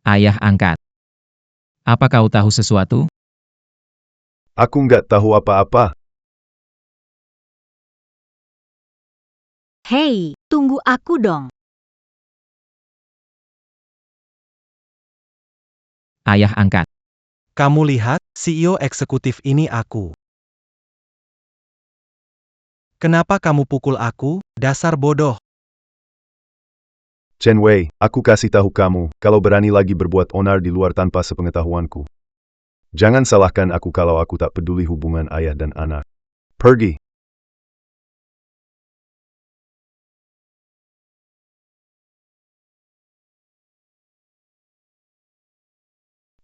Ayah angkat. Apa kau tahu sesuatu? Aku nggak tahu apa-apa. Hei, tunggu aku dong. Ayah angkat. Kamu lihat, CEO eksekutif ini aku. Kenapa kamu pukul aku, dasar bodoh? Chen Wei, aku kasih tahu kamu, kalau berani lagi berbuat onar di luar tanpa sepengetahuanku. Jangan salahkan aku kalau aku tak peduli hubungan ayah dan anak. Pergi.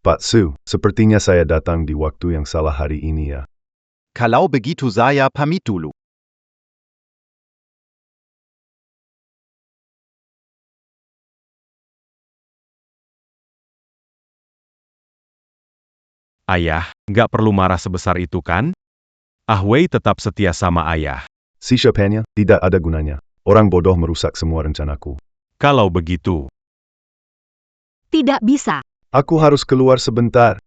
Pak Su, sepertinya saya datang di waktu yang salah hari ini ya. Kalau begitu saya pamit dulu. Ayah, nggak perlu marah sebesar itu kan? Ah Wei tetap setia sama ayah. Si Shepanya, tidak ada gunanya. Orang bodoh merusak semua rencanaku. Kalau begitu, Tidak bisa. Aku harus keluar sebentar.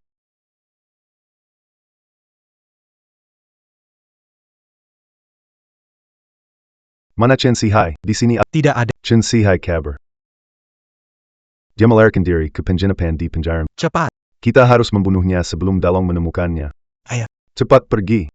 Mana Chen Sihai? Di sini Tidak ada. Chen Sihai kabar. Dia melarikan diri ke penginapan di penjara. Cepat. Kita harus membunuhnya sebelum Dalong menemukannya. Ayah. Cepat pergi.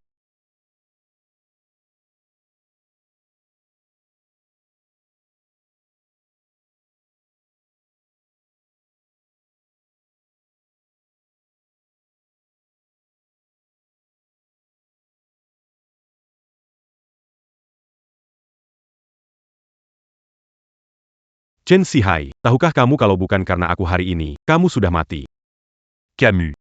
Chen Sihai, tahukah kamu kalau bukan karena aku hari ini, kamu sudah mati? Camus.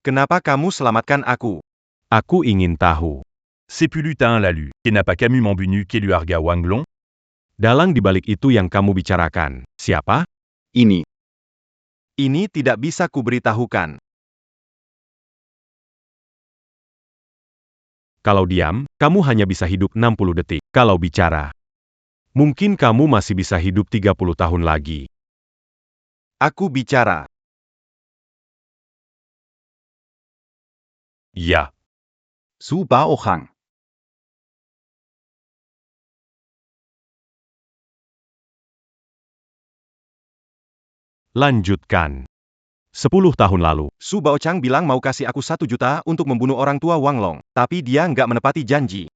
Kenapa kamu selamatkan aku? Aku ingin tahu. C'est plus lutin l'a lu, et n'a pas Camus Mambunu qui lui arga Wanglong? Dalang dibalik itu yang kamu bicarakan, siapa? Ini. Ini tidak bisa kuberitahukan. Kalau diam, kamu hanya bisa hidup 60 detik. Kalau bicara, mungkin kamu masih bisa hidup 30 tahun lagi. Aku bicara. Ya. Su Baohang. Lanjutkan. 10 tahun lalu, Su Baochang bilang mau kasih aku 1 juta untuk membunuh orang tua Wang Long, tapi dia nggak menepati janji.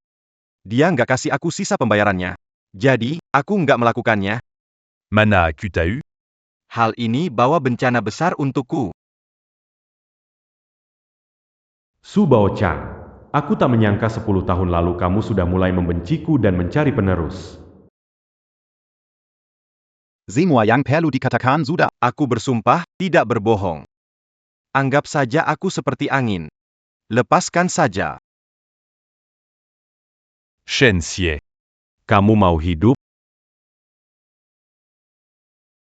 Dia nggak kasih aku sisa pembayarannya. Jadi, aku nggak melakukannya. Mana Kutau? Hal ini bawa bencana besar untukku. Su Baochang, aku tak menyangka 10 tahun lalu kamu sudah mulai membenciku dan mencari penerus. Semua yang perlu dikatakan sudah. Aku bersumpah, tidak berbohong. Anggap saja aku seperti angin. Lepaskan saja. Shen Xie. Kamu mau hidup?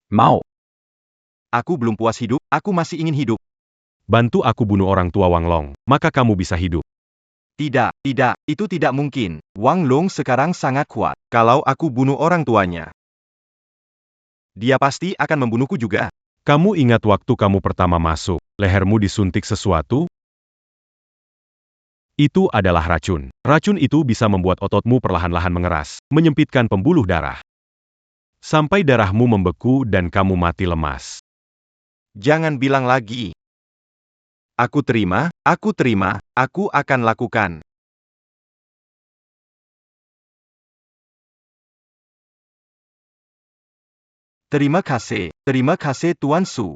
Mau. Aku belum puas hidup, aku masih ingin hidup. Bantu aku bunuh orang tua Wang Long, maka kamu bisa hidup. Tidak, itu tidak mungkin. Wang Long sekarang sangat kuat. Kalau aku bunuh orang tuanya, dia pasti akan membunuhku juga. Kamu ingat waktu kamu pertama masuk, lehermu disuntik sesuatu? Itu adalah racun. Racun itu bisa membuat ototmu perlahan-lahan mengeras, menyempitkan pembuluh darah. Sampai darahmu membeku dan kamu mati lemas. Jangan bilang lagi. Aku terima, aku akan lakukan. Terima kasih Tuan Su.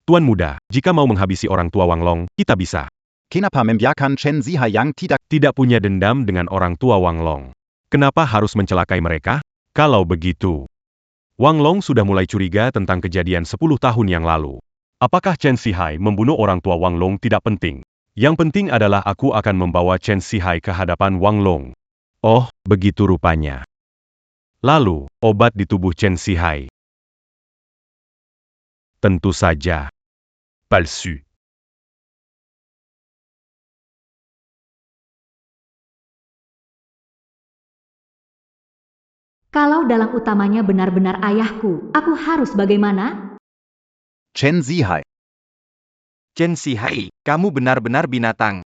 Tuan muda, jika mau menghabisi orang tua Wang Long, kita bisa. Kenapa membiarkan Chen Zihai yang Tidak punya dendam dengan orang tua Wang Long. Kenapa harus mencelakai mereka? Kalau begitu, Wang Long sudah mulai curiga tentang kejadian 10 tahun yang lalu. Apakah Chen Zihai membunuh orang tua Wang Long tidak penting. Yang penting adalah aku akan membawa Chen Zihai ke hadapan Wang Long. Oh, begitu rupanya. Lalu, obat di tubuh Chen Zihai. Tentu saja. Palsu. Kalau dalang utamanya benar-benar ayahku, aku harus bagaimana? Chen Zihai. Chen Zihai, kamu benar-benar binatang.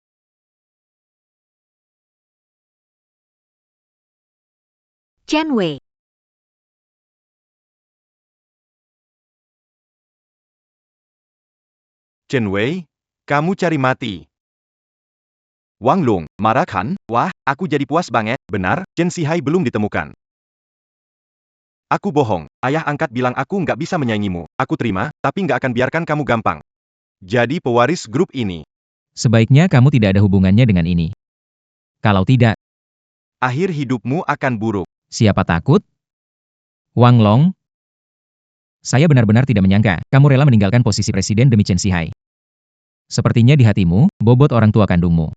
Chen Wei. Chen Wei, kamu cari mati. Wang Long, marah kan? Wah, aku jadi puas banget. Benar, Chen Zihai belum ditemukan. Aku bohong, ayah angkat bilang aku nggak bisa menyaingimu. Aku terima, tapi nggak akan biarkan kamu gampang jadi pewaris grup ini. Sebaiknya kamu tidak ada hubungannya dengan ini. Kalau tidak, Akhir hidupmu akan buruk. siapa takut? Wang Long? Saya benar-benar tidak menyangka, kamu rela meninggalkan posisi presiden demi Chen Zihai. Sepertinya di hatimu, bobot orang tua kandungmu.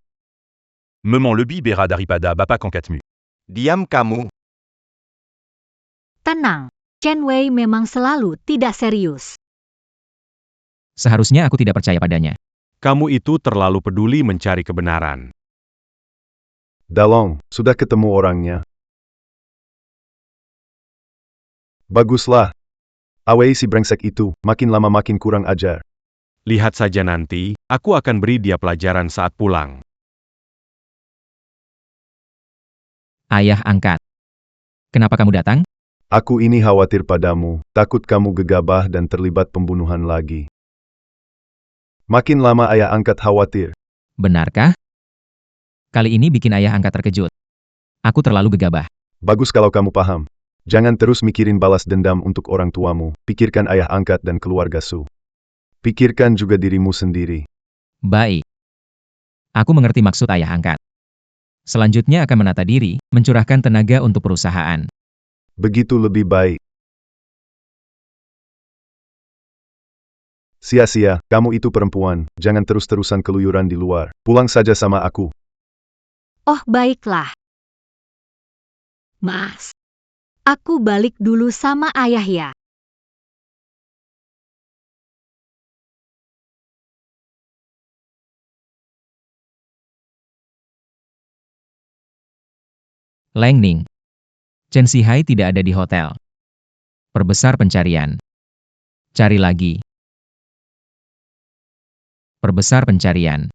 Maman le bibera daripada bapak angkatmu. Diam kamu. Tenang, Chen Wei memang selalu tidak serius. Seharusnya aku tidak percaya padanya. Kamu itu terlalu peduli mencari kebenaran. Dalong, sudah ketemu orangnya. Baguslah. Awei si brengsek itu, makin lama makin kurang ajar. Lihat saja nanti, aku akan beri dia pelajaran saat pulang. Ayah angkat. Kenapa kamu datang? Aku ini khawatir padamu, takut kamu gegabah dan terlibat pembunuhan lagi. Makin lama ayah angkat khawatir. Benarkah? Kali ini bikin ayah angkat terkejut. Aku terlalu gegabah. Bagus kalau kamu paham. Jangan terus mikirin balas dendam untuk orang tuamu, pikirkan ayah angkat dan keluarga Su. Pikirkan juga dirimu sendiri. Baik. Aku mengerti maksud ayah angkat. Selanjutnya akan menata diri, mencurahkan tenaga untuk perusahaan. Begitu lebih baik. Sia-sia, kamu itu perempuan, jangan terus-terusan keluyuran di luar. Pulang saja sama aku. Oh baiklah. Mas, aku balik dulu sama ayah ya. Leng Ning. Chen Zihai tidak ada di hotel. Perbesar pencarian. Cari lagi. Perbesar pencarian.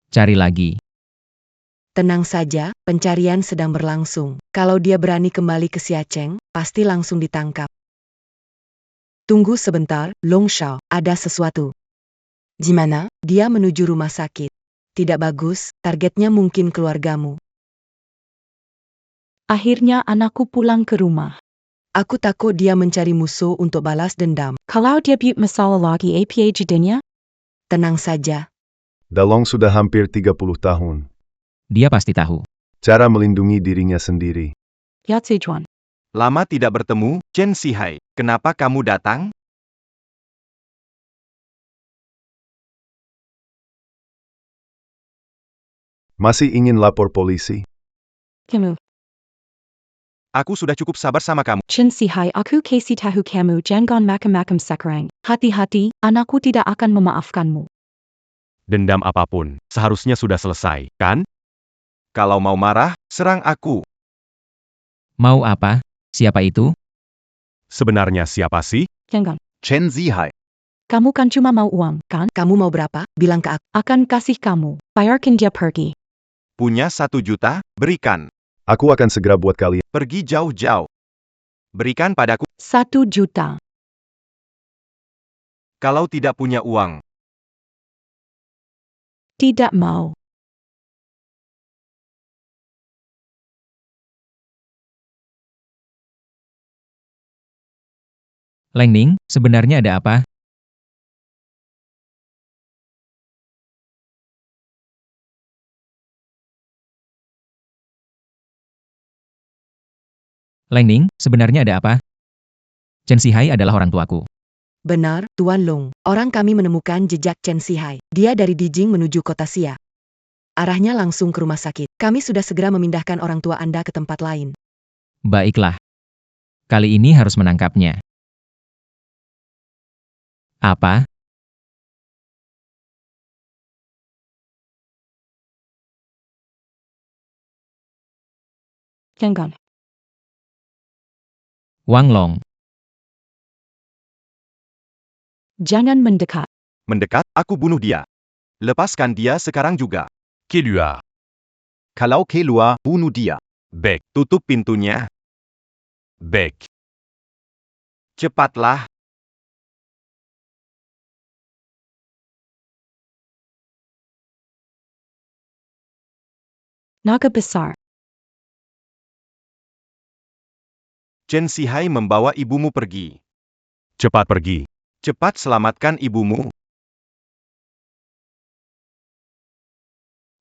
Cari lagi. Tenang saja, pencarian sedang berlangsung. Kalau dia berani kembali ke Xiacheng, pasti langsung ditangkap. Tunggu sebentar, Long Shao, ada sesuatu. Gimana? Dia menuju rumah sakit. Tidak bagus, targetnya mungkin keluargamu. Akhirnya anakku pulang ke rumah. Aku takut dia mencari musuh untuk balas dendam. Kalau dia buat masalah lagi apa jadinya? Tenang saja. Dalong sudah hampir 30 tahun. Dia pasti tahu. Cara melindungi dirinya sendiri. Yatsejuan. Lama tidak bertemu, Chen Zihai. Kenapa kamu datang? Masih ingin lapor polisi? Kamu. Aku sudah cukup sabar sama kamu. Chen Zihai aku kasih tahu kamu jangan macam-macam sekarang. Hati-hati, anakku tidak akan memaafkanmu. Dendam apapun, seharusnya sudah selesai, kan? Kalau mau marah, serang aku. Mau apa? Siapa itu? Sebenarnya siapa sih? Jangan. Chen Zihai. Kamu kan cuma mau uang, kan? Kamu mau berapa? Bilang ke aku. Akan kasih kamu. Bayarkan dia pergi. Punya 1 juta? Berikan. Aku akan segera buat kalian. Pergi jauh-jauh. Berikan padaku. 1 juta. Kalau tidak punya uang, Tidak mau. Leng Ning, sebenarnya ada apa? Leng Ning, sebenarnya ada apa? Chen Sihai adalah orang tuaku. Benar, Tuan Long. Orang kami menemukan jejak Chen Sihai. Dia dari Dijing menuju kota Xia. Arahnya langsung ke rumah sakit. Kami sudah segera memindahkan orang tua Anda ke tempat lain. Baiklah. Kali ini harus menangkapnya. Apa? Jangan. Wang Long. Jangan mendekat. mendekat, aku bunuh dia. Lepaskan dia sekarang juga. Keluar. Kalau keluar, bunuh dia. Bec. Tutup pintunya. Bec. Cepatlah. Naga besar. Chen Sihai membawa ibumu pergi. Cepat pergi. Cepat selamatkan ibumu.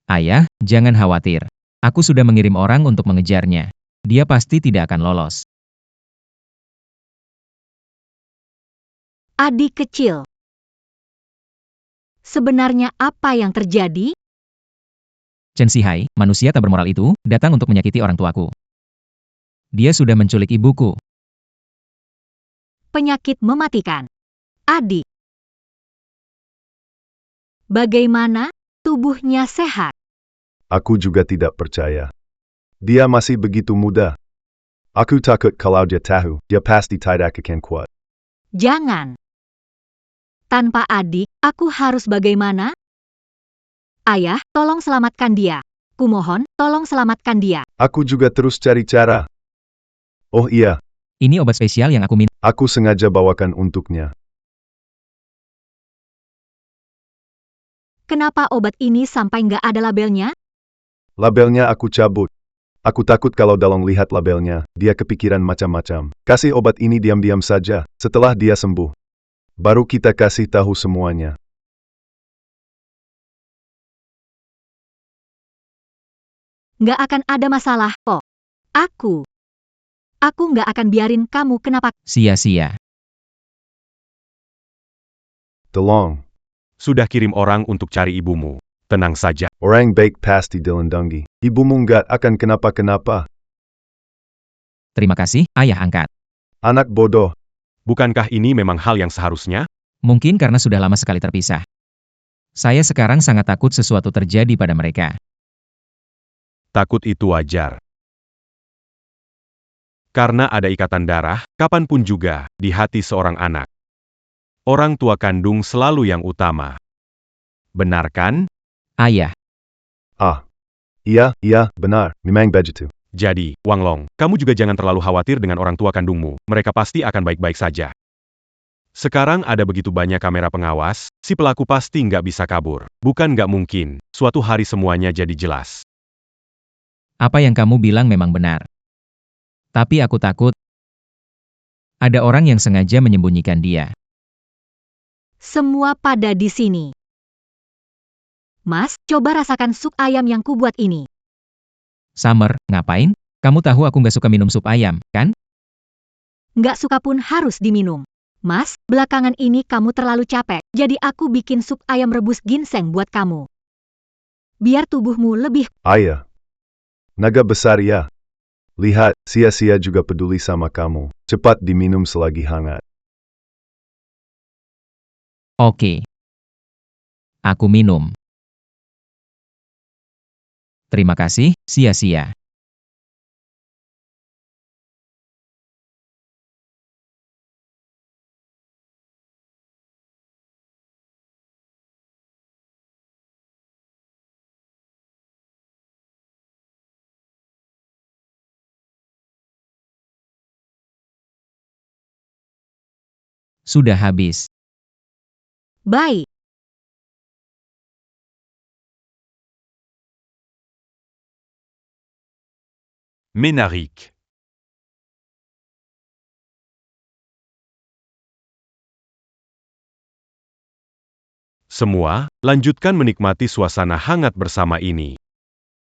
Ayah, jangan khawatir. Aku sudah mengirim orang untuk mengejarnya. Dia pasti tidak akan lolos. Adik kecil. Sebenarnya apa yang terjadi? Chen Sihai, manusia tak bermoral itu, datang untuk menyakiti orang tuaku. Dia sudah menculik ibuku. Penyakit mematikan. Adik. Bagaimana? Tubuhnya sehat. Aku juga tidak percaya. Dia masih begitu muda. Aku takut kalau dia tahu, dia pasti tidak akan kuat. Jangan. Tanpa adik, aku harus bagaimana? Ayah, tolong selamatkan dia. Kumohon, tolong selamatkan dia. Aku juga terus cari cara. Oh iya, Ini obat spesial yang aku minta. aku sengaja bawakan untuknya. Kenapa obat ini sampai nggak ada labelnya? Labelnya aku cabut. Aku takut kalau Dalong lihat labelnya, dia kepikiran macam-macam. Kasih obat ini diam-diam saja, setelah dia sembuh. Baru kita kasih tahu semuanya. Nggak akan ada masalah, kok. Aku nggak akan biarin kamu kenapa. Sia-sia. Dalong, Sudah kirim orang untuk cari ibumu. Tenang saja. orang baik pasti dilindungi. Ibumu nggak akan kenapa-kenapa. Terima kasih, ayah angkat. Anak bodoh. Bukankah ini memang hal yang seharusnya? Mungkin karena sudah lama sekali terpisah. Saya sekarang sangat takut sesuatu terjadi pada mereka. Takut itu wajar. Karena ada ikatan darah, kapanpun juga, di hati seorang anak. Orang tua kandung selalu yang utama. Benar kan? Ayah, Iya, benar, memang begitu. Jadi, Wang Long, kamu juga jangan terlalu khawatir dengan orang tua kandungmu. Mereka pasti akan baik-baik saja. Sekarang ada begitu banyak kamera pengawas, si pelaku pasti nggak bisa kabur. Bukan nggak mungkin, suatu hari semuanya jadi jelas. apa yang kamu bilang memang benar. Tapi aku takut ada orang yang sengaja menyembunyikan dia. Semua pada di sini. Mas, coba rasakan sup ayam yang kubuat ini. Summer, ngapain? Kamu tahu aku nggak suka minum sup ayam, kan? Nggak suka pun harus diminum. Mas, belakangan ini kamu terlalu capek, jadi aku bikin sup ayam rebus ginseng buat kamu. Biar tubuhmu lebih. Ayah. Naga besar ya. Lihat, sia-sia juga peduli sama kamu. Cepat diminum selagi hangat. Oke. Aku minum. Terima kasih, sia-sia. Sudah habis. Baik. Ménarique. Semua, lanjutkan menikmati suasana hangat bersama ini.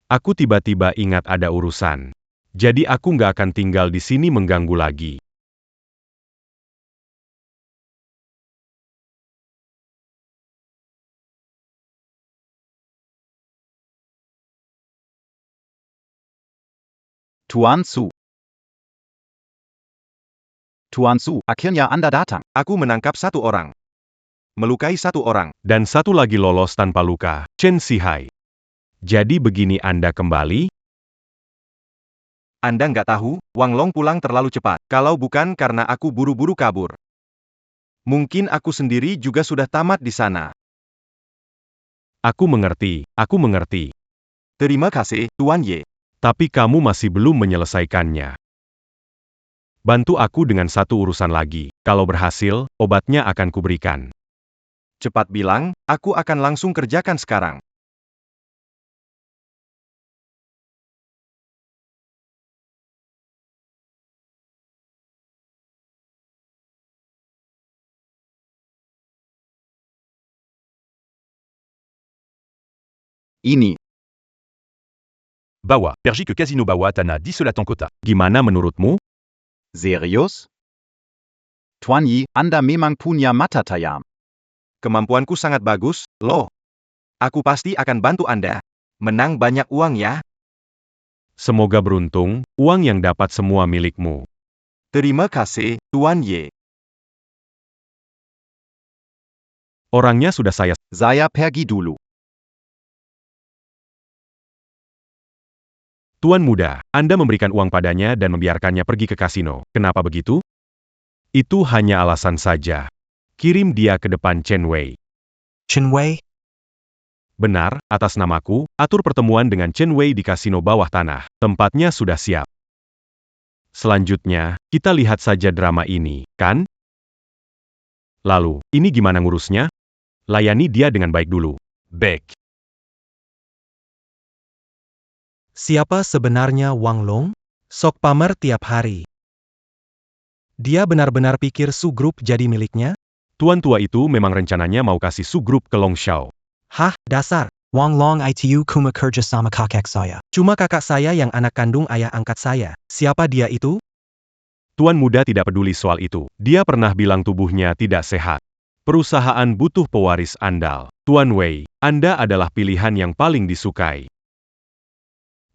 Aku tiba-tiba ingat ada urusan. Jadi aku nggak akan tinggal di sini mengganggu lagi. Tuan Su. Tuan Su, akhirnya Anda datang. Aku menangkap satu orang. Melukai satu orang. Dan satu lagi lolos tanpa luka, Chen Sihai. Jadi begini Anda kembali? Anda nggak tahu, Wang Long pulang terlalu cepat. Kalau bukan karena aku buru-buru kabur. Mungkin aku sendiri juga sudah tamat di sana. Aku mengerti. Terima kasih, Tuan Ye. Tapi kamu masih belum menyelesaikannya. Bantu aku dengan satu urusan lagi. Kalau berhasil, obatnya akan kuberikan. Cepat bilang, aku akan langsung kerjakan sekarang. Ini. Bawa, Pergi ke Casino Bawa Tanah di Selatan Kota. Gimana menurutmu? Serius? Tuan Yi, Anda memang punya mata tajam. Kemampuanku sangat bagus, loh. Aku pasti akan bantu Anda. Menang banyak uang ya. Semoga beruntung, uang yang dapat semua milikmu. Terima kasih, Tuan Ye. Orangnya sudah Saya pergi dulu. Tuan muda, Anda memberikan uang padanya dan membiarkannya pergi ke kasino. Kenapa begitu? Itu hanya alasan saja. Kirim dia ke depan Chen Wei. Chen Wei? Benar, atas namaku, atur pertemuan dengan Chen Wei di kasino bawah tanah. Tempatnya sudah siap. Selanjutnya, kita lihat saja drama ini, kan? Lalu, ini gimana ngurusnya? Layani dia dengan baik dulu. Bec. Siapa sebenarnya Wang Long? Sok pamer tiap hari. Dia benar-benar pikir Su Group jadi miliknya? Tuan tua itu memang rencananya mau kasih Su Group ke Long Xiao. Hah, dasar. Wang Long itu kuma kerja sama kakek saya. Cuma kakak saya yang anak kandung ayah angkat saya. Siapa dia itu? Tuan muda tidak peduli soal itu. Dia pernah bilang tubuhnya tidak sehat. Perusahaan butuh pewaris andal. Tuan Wei, Anda adalah pilihan yang paling disukai.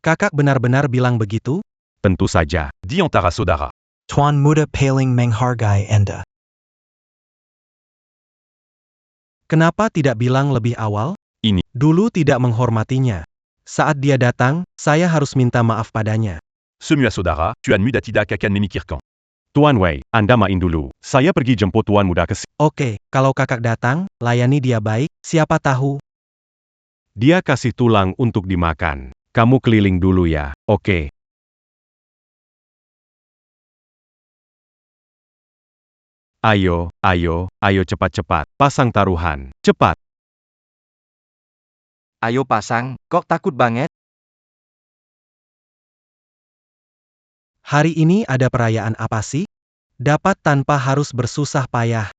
Kakak benar-benar bilang begitu? Tentu saja. Di antara saudara. Tuan muda paling menghargai Anda. Kenapa tidak bilang lebih awal? Ini. Dulu tidak menghormatinya. Saat dia datang, saya harus minta maaf padanya. Semua saudara, Tuan muda tidak akan memikirkan. Tuan Wei, Anda main dulu. Saya pergi jemput tuan muda ke sini. Oke, kalau kakak datang, layani dia baik, siapa tahu. Dia kasih tulang untuk dimakan. Kamu keliling dulu ya, oke? Ayo cepat-cepat. Pasang taruhan, cepat. Ayo pasang, kok takut banget? Hari ini ada perayaan apa sih? Dapat tanpa harus bersusah payah.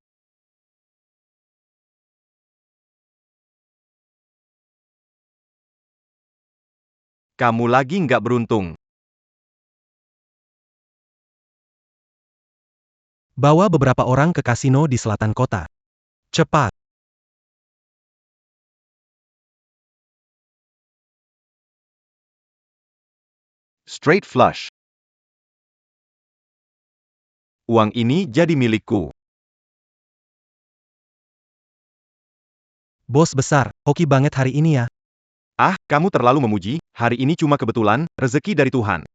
Kamu lagi nggak beruntung. Bawa beberapa orang ke kasino di selatan kota. Cepat. Straight flush. Uang ini jadi milikku. Bos besar, hoki banget hari ini ya. Ah, kamu terlalu memuji, hari ini cuma kebetulan, rezeki dari Tuhan.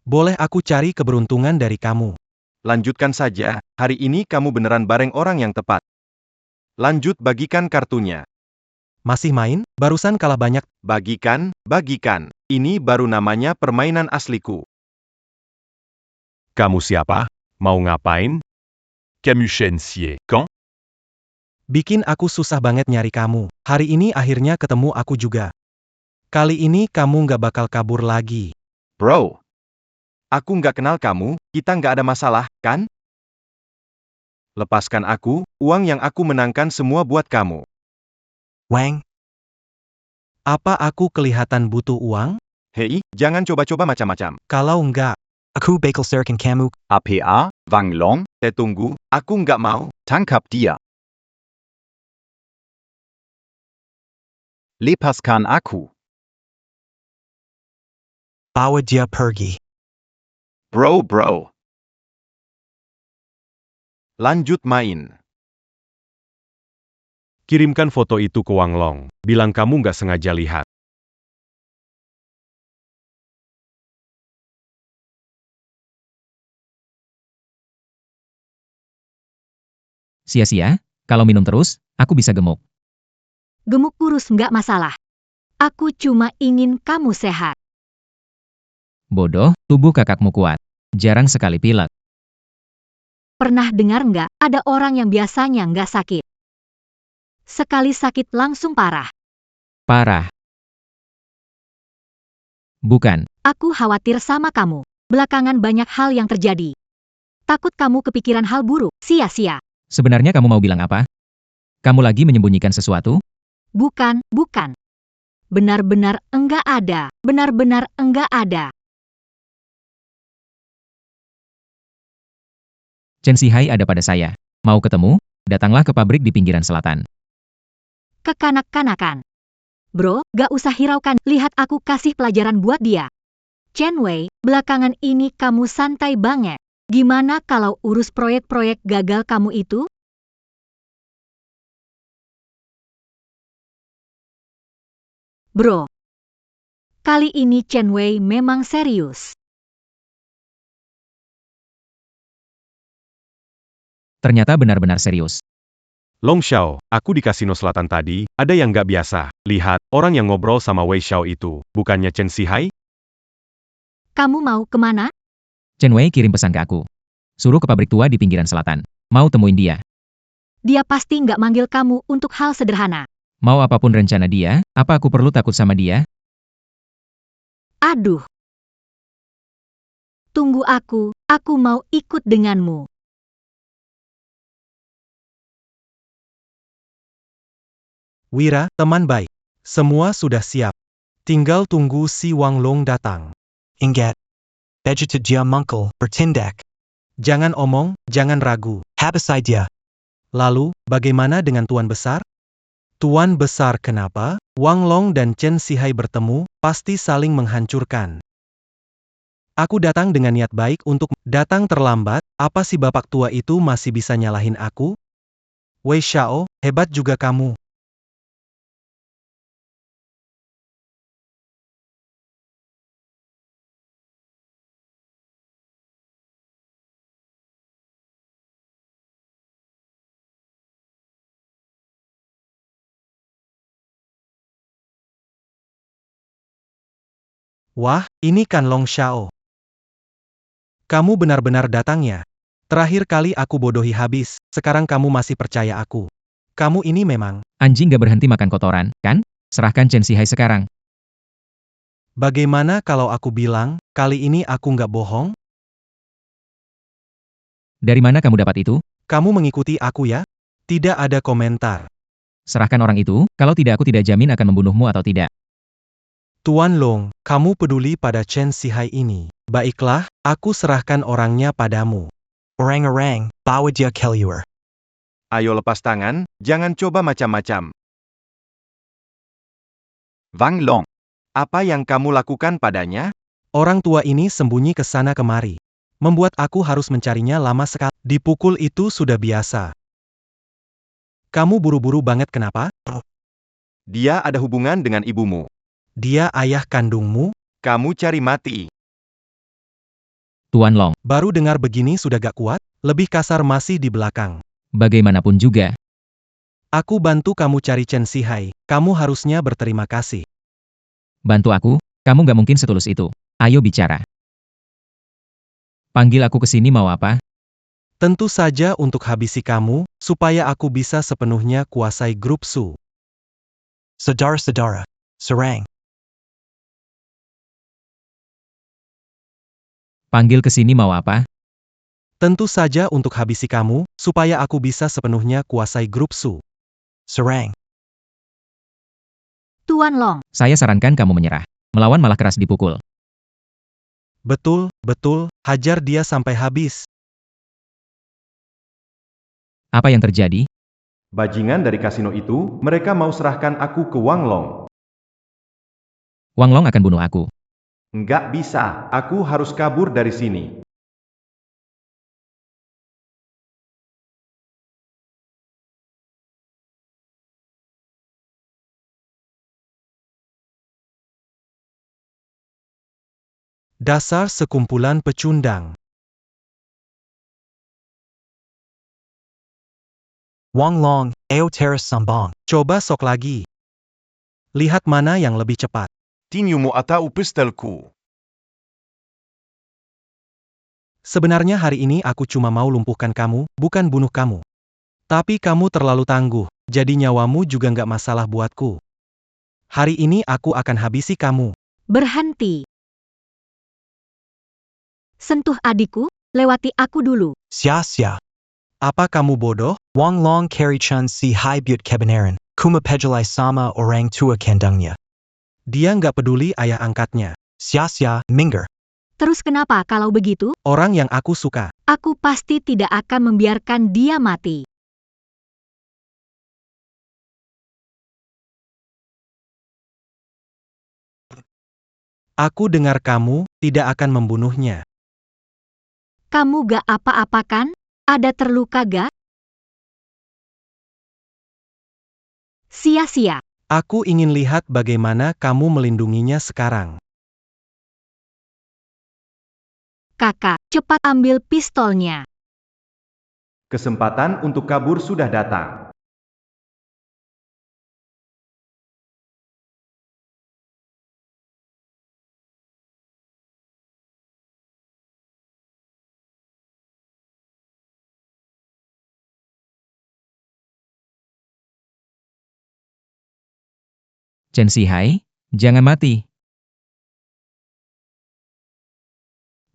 Boleh aku cari keberuntungan dari kamu. Lanjutkan saja, hari ini kamu beneran bareng orang yang tepat. Lanjut bagikan kartunya. Masih main? Barusan kalah banyak. Bagikan. Ini baru namanya permainan asliku. Kamu siapa? Mau ngapain? Camus Shenxie. Quand? Bikin aku susah banget nyari kamu. Hari ini akhirnya ketemu aku juga. Kali ini kamu nggak bakal kabur lagi. Bro, aku nggak kenal kamu, kita nggak ada masalah, kan? Lepaskan aku, uang yang aku menangkan semua buat kamu. Wang, Apa aku kelihatan butuh uang? Hei, jangan coba-coba macam-macam. Kalau enggak, aku bakal serahkan kamu. APA, Wang Long, Tunggu, aku nggak mau. tangkap dia. Lepaskan aku. Bawa dia pergi. Bro. Lanjut main. Kirimkan foto itu ke Wang Long. Bilang kamu nggak sengaja lihat. Sia-sia, kalau minum terus, aku bisa gemuk. Gemuk kurus nggak masalah. Aku cuma ingin kamu sehat. Bodoh, tubuh kakakmu kuat. Jarang sekali pilek. Pernah dengar nggak, ada orang yang biasanya nggak sakit. Sekali sakit langsung parah. Parah. Bukan, Aku khawatir sama kamu. Belakangan banyak hal yang terjadi. Takut kamu kepikiran hal buruk, sia-sia. sebenarnya kamu mau bilang apa? Kamu lagi menyembunyikan sesuatu? Bukan. Benar-benar enggak ada. Benar-benar enggak ada. Chen Sihai ada pada saya. Mau ketemu? Datanglah ke pabrik di pinggiran selatan. Kekanak-kanakan. Bro, gak usah hiraukan. Lihat aku kasih pelajaran buat dia. Chen Wei, belakangan ini kamu santai banget. Gimana kalau urus proyek-proyek gagal kamu itu? Bro, kali ini Chen Wei memang serius. Ternyata benar-benar serius. Long Xiao, aku di kasino selatan tadi, ada yang nggak biasa. Lihat, orang yang ngobrol sama Wei Xiao itu, bukannya Chen Sihai? Kamu mau kemana? Chen Wei kirim pesan ke aku. Suruh ke pabrik tua di pinggiran selatan. Mau temuin dia. Dia pasti nggak manggil kamu untuk hal sederhana. Mau apapun rencana dia, apa aku perlu takut sama dia? Aduh. Tunggu aku mau ikut denganmu. Wira, teman baik. Semua sudah siap. Tinggal tunggu si Wang Long datang. Ingat. Begitu dia mungkul, bertindak. Jangan omong, jangan ragu. Habisai dia. Lalu, bagaimana dengan Tuan Besar? Tuan Besar kenapa? Wang Long dan Chen Sihai bertemu, pasti saling menghancurkan. Aku datang dengan niat baik untuk datang terlambat, apa si bapak tua itu masih bisa nyalahin aku? Wei Xiao, hebat juga kamu. Wah, ini kan Long Xiao. Kamu benar-benar datang ya. Terakhir kali aku bodohi habis, sekarang kamu masih percaya aku. Kamu ini memang. Anjing gak berhenti makan kotoran, kan? Serahkan Chen Sihai sekarang. Bagaimana kalau aku bilang, kali ini aku nggak bohong? Dari mana kamu dapat itu? Kamu mengikuti aku ya? Tidak ada komentar. Serahkan orang itu, kalau tidak aku tidak jamin akan membunuhmu atau tidak. Tuan Long, kamu peduli pada Chen Sihai ini. Baiklah, aku serahkan orangnya padamu. Orang-orang, bawa dia keluar. Ayo lepas tangan, jangan coba macam-macam. Wang Long, Apa yang kamu lakukan padanya? Orang tua ini sembunyi ke sana kemari. Membuat aku harus mencarinya lama sekali. Dipukul itu sudah biasa. Kamu buru-buru banget kenapa? Dia ada hubungan dengan ibumu. Dia ayah kandungmu? Kamu cari mati. Tuan Long, Baru dengar begini sudah gak kuat? Lebih kasar masih di belakang. bagaimanapun juga. Aku bantu kamu cari Chen Sihai. Kamu harusnya berterima kasih. Bantu aku, kamu gak mungkin setulus itu. Ayo bicara. Panggil aku ke sini mau apa? Tentu saja untuk habisi kamu, supaya aku bisa sepenuhnya kuasai grup Su. Saudara-saudara. Serang. Panggil ke sini mau apa? Tentu saja untuk habisi kamu, supaya aku bisa sepenuhnya kuasai grup Su. Serang. Tuan Long, Saya sarankan kamu menyerah. Melawan malah keras dipukul. Betul, betul, hajar dia sampai habis. Apa yang terjadi? Bajingan dari kasino itu, mereka mau serahkan aku ke Wang Long. Wang Long akan bunuh aku. Nggak bisa, aku harus kabur dari sini. Dasar sekumpulan pecundang. Wang Long, Ao Teras Sambong. Coba sok lagi. Lihat mana yang lebih cepat. Tinyumu atau pistolku. Sebenarnya hari ini aku cuma mau lumpuhkan kamu, bukan bunuh kamu. Tapi kamu terlalu tangguh, jadi nyawamu juga nggak masalah buatku. Hari ini aku akan habisi kamu. berhenti. Sentuh adikku, lewati aku dulu. Sia-sia. Apa kamu bodoh? Wang Long Kari Chun Si Hai Butte Kebenaran. Kuma Pejalai Sama Orang Tua Kandungnya. Dia nggak peduli ayah angkatnya. Sia-sia, Minger. Terus kenapa kalau begitu? Orang yang aku suka. Aku pasti tidak akan membiarkan dia mati. Aku dengar kamu tidak akan membunuhnya. Kamu gak apa-apa kan? Ada terluka gak? Sia-sia. Aku ingin lihat bagaimana kamu melindunginya sekarang. Kakak, cepat ambil pistolnya. Kesempatan untuk kabur sudah datang. Chen Sihai, jangan mati.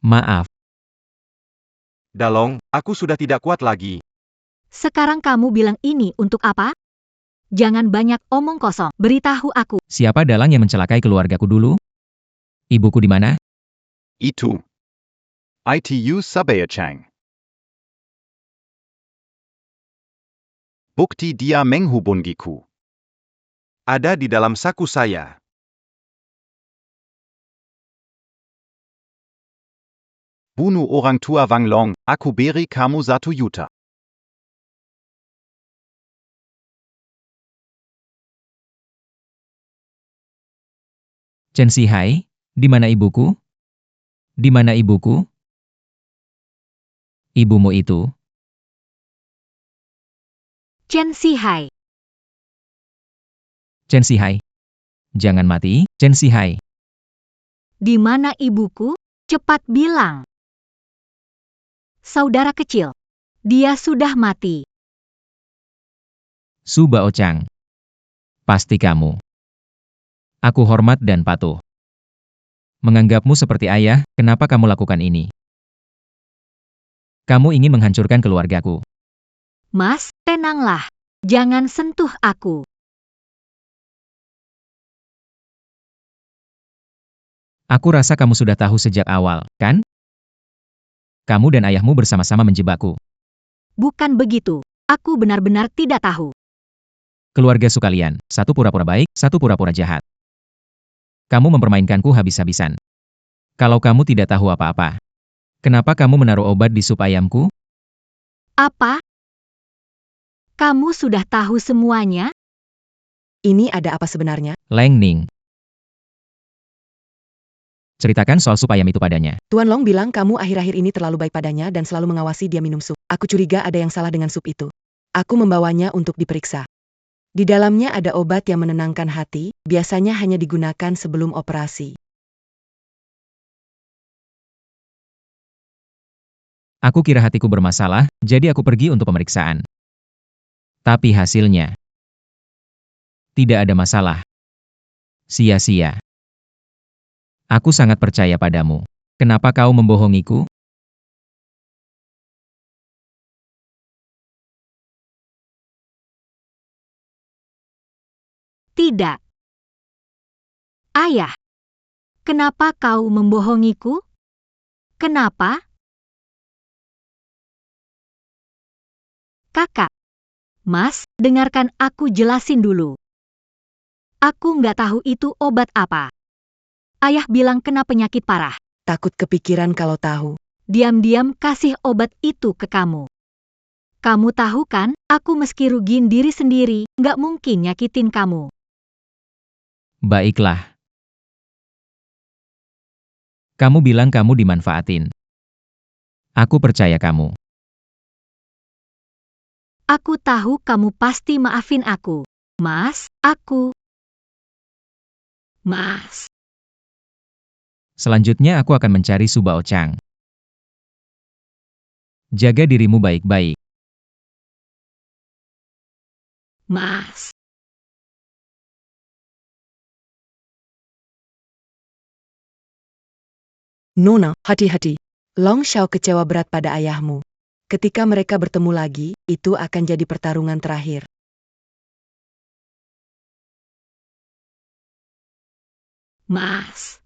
Maaf, Dalong, aku sudah tidak kuat lagi. Sekarang kamu bilang ini untuk apa? Jangan banyak omong kosong. Beritahu aku. siapa dalang yang mencelakai keluargaku dulu? Ibuku di mana? Itu. ITU Sabayachang. Bukti dia menghubungiku. Ada di dalam saku saya. Bunuh orang tua Wang Long, aku beri kamu 1 juta. Chen Sihai, di mana ibuku? Di mana ibuku? Ibumu itu. Chen Sihai. Chen Sihai. Jangan mati, Chen Sihai. Di mana ibuku? Cepat bilang. Saudara kecil. Dia sudah mati. Su Baochang. Pasti kamu. Aku hormat dan patuh. Menganggapmu seperti ayah, kenapa kamu lakukan ini? Kamu ingin menghancurkan keluargaku. Mas, tenanglah. Jangan sentuh aku. Aku rasa kamu sudah tahu sejak awal, kan? Kamu dan ayahmu bersama-sama menjebakku. Bukan begitu. Aku benar-benar tidak tahu. Keluarga Su kalian, satu pura-pura baik, satu pura-pura jahat. Kamu mempermainkanku habis-habisan. Kalau kamu tidak tahu apa-apa, kenapa kamu menaruh obat di sup ayamku? Apa? Kamu sudah tahu semuanya? Ini ada apa sebenarnya? Leng Ning. Ceritakan soal sup ayam itu padanya. Tuan Long bilang kamu akhir-akhir ini terlalu baik padanya dan selalu mengawasi dia minum sup. Aku curiga ada yang salah dengan sup itu. Aku membawanya untuk diperiksa. Di dalamnya ada obat yang menenangkan hati, biasanya hanya digunakan sebelum operasi. Aku kira hatiku bermasalah, jadi aku pergi untuk pemeriksaan. Tapi hasilnya tidak ada masalah. Sia-sia. Aku sangat percaya padamu. Kenapa kau membohongiku? Tidak. Ayah, kenapa kau membohongiku? Kenapa? Kakak, Mas, dengarkan aku jelasin dulu. Aku nggak tahu itu obat apa. Ayah bilang kena penyakit parah. Takut kepikiran kalau tahu. Diam-diam kasih obat itu ke kamu. Kamu tahu kan, aku meski rugiin diri sendiri, nggak mungkin nyakitin kamu. Baiklah. Kamu bilang kamu dimanfaatin. Aku percaya kamu. Aku tahu kamu pasti maafin aku. Mas, Mas. Selanjutnya aku akan mencari Su Baochang. Jaga dirimu baik-baik. Mas. Nona, hati-hati. Long Xiao kecewa berat pada ayahmu. Ketika mereka bertemu lagi, itu akan jadi pertarungan terakhir. Mas.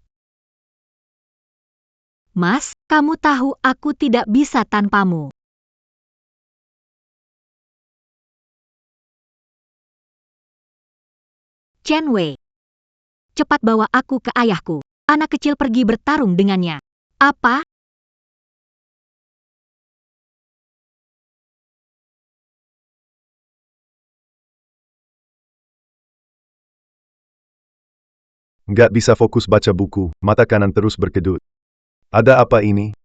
Mas, kamu tahu aku tidak bisa tanpamu. Chen Wei. Cepat bawa aku ke ayahku. Anak kecil pergi bertarung dengannya. Apa? Nggak bisa fokus baca buku, mata kanan terus berkedut. Ada apa ini?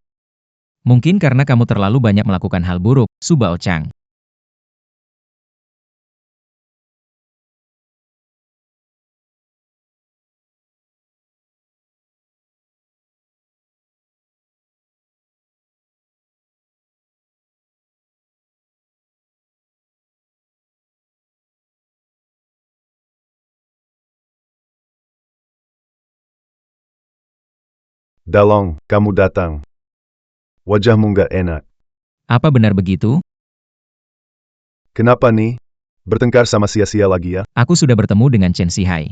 Mungkin karena kamu terlalu banyak melakukan hal buruk, Su Baochang. Dalong, kamu datang. Wajahmu nggak enak. Apa benar begitu? Kenapa nih? Bertengkar sama sia-sia lagi ya? Aku sudah bertemu dengan Chen Sihai.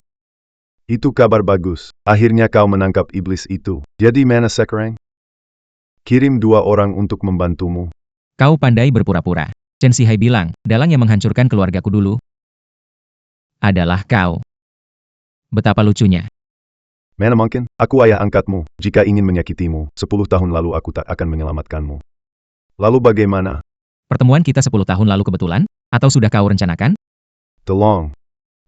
Itu kabar bagus. Akhirnya kau menangkap iblis itu. Jadi mana sekarang? Kirim 2 orang untuk membantumu. Kau pandai berpura-pura. Chen Sihai bilang, dalang yang menghancurkan keluargaku dulu adalah kau. Betapa lucunya. Mana mungkin? Aku ayah angkatmu. Jika ingin menyakitimu, 10 tahun lalu aku tak akan menyelamatkanmu. Lalu bagaimana? Pertemuan kita 10 tahun lalu kebetulan? Atau sudah kau rencanakan? Tolong.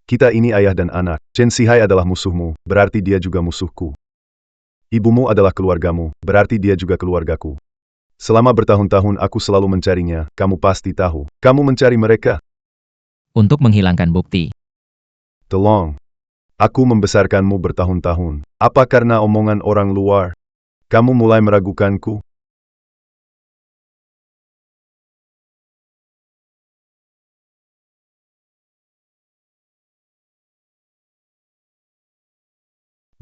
Kita ini ayah dan anak. Chen Sihai adalah musuhmu, berarti dia juga musuhku. Ibumu adalah keluargamu, berarti dia juga keluargaku. Selama bertahun-tahun aku selalu mencarinya, kamu pasti tahu. Kamu mencari mereka? Untuk menghilangkan bukti. Tolong. Aku membesarkanmu bertahun-tahun. Apa karena omongan orang luar? Kamu mulai meragukanku?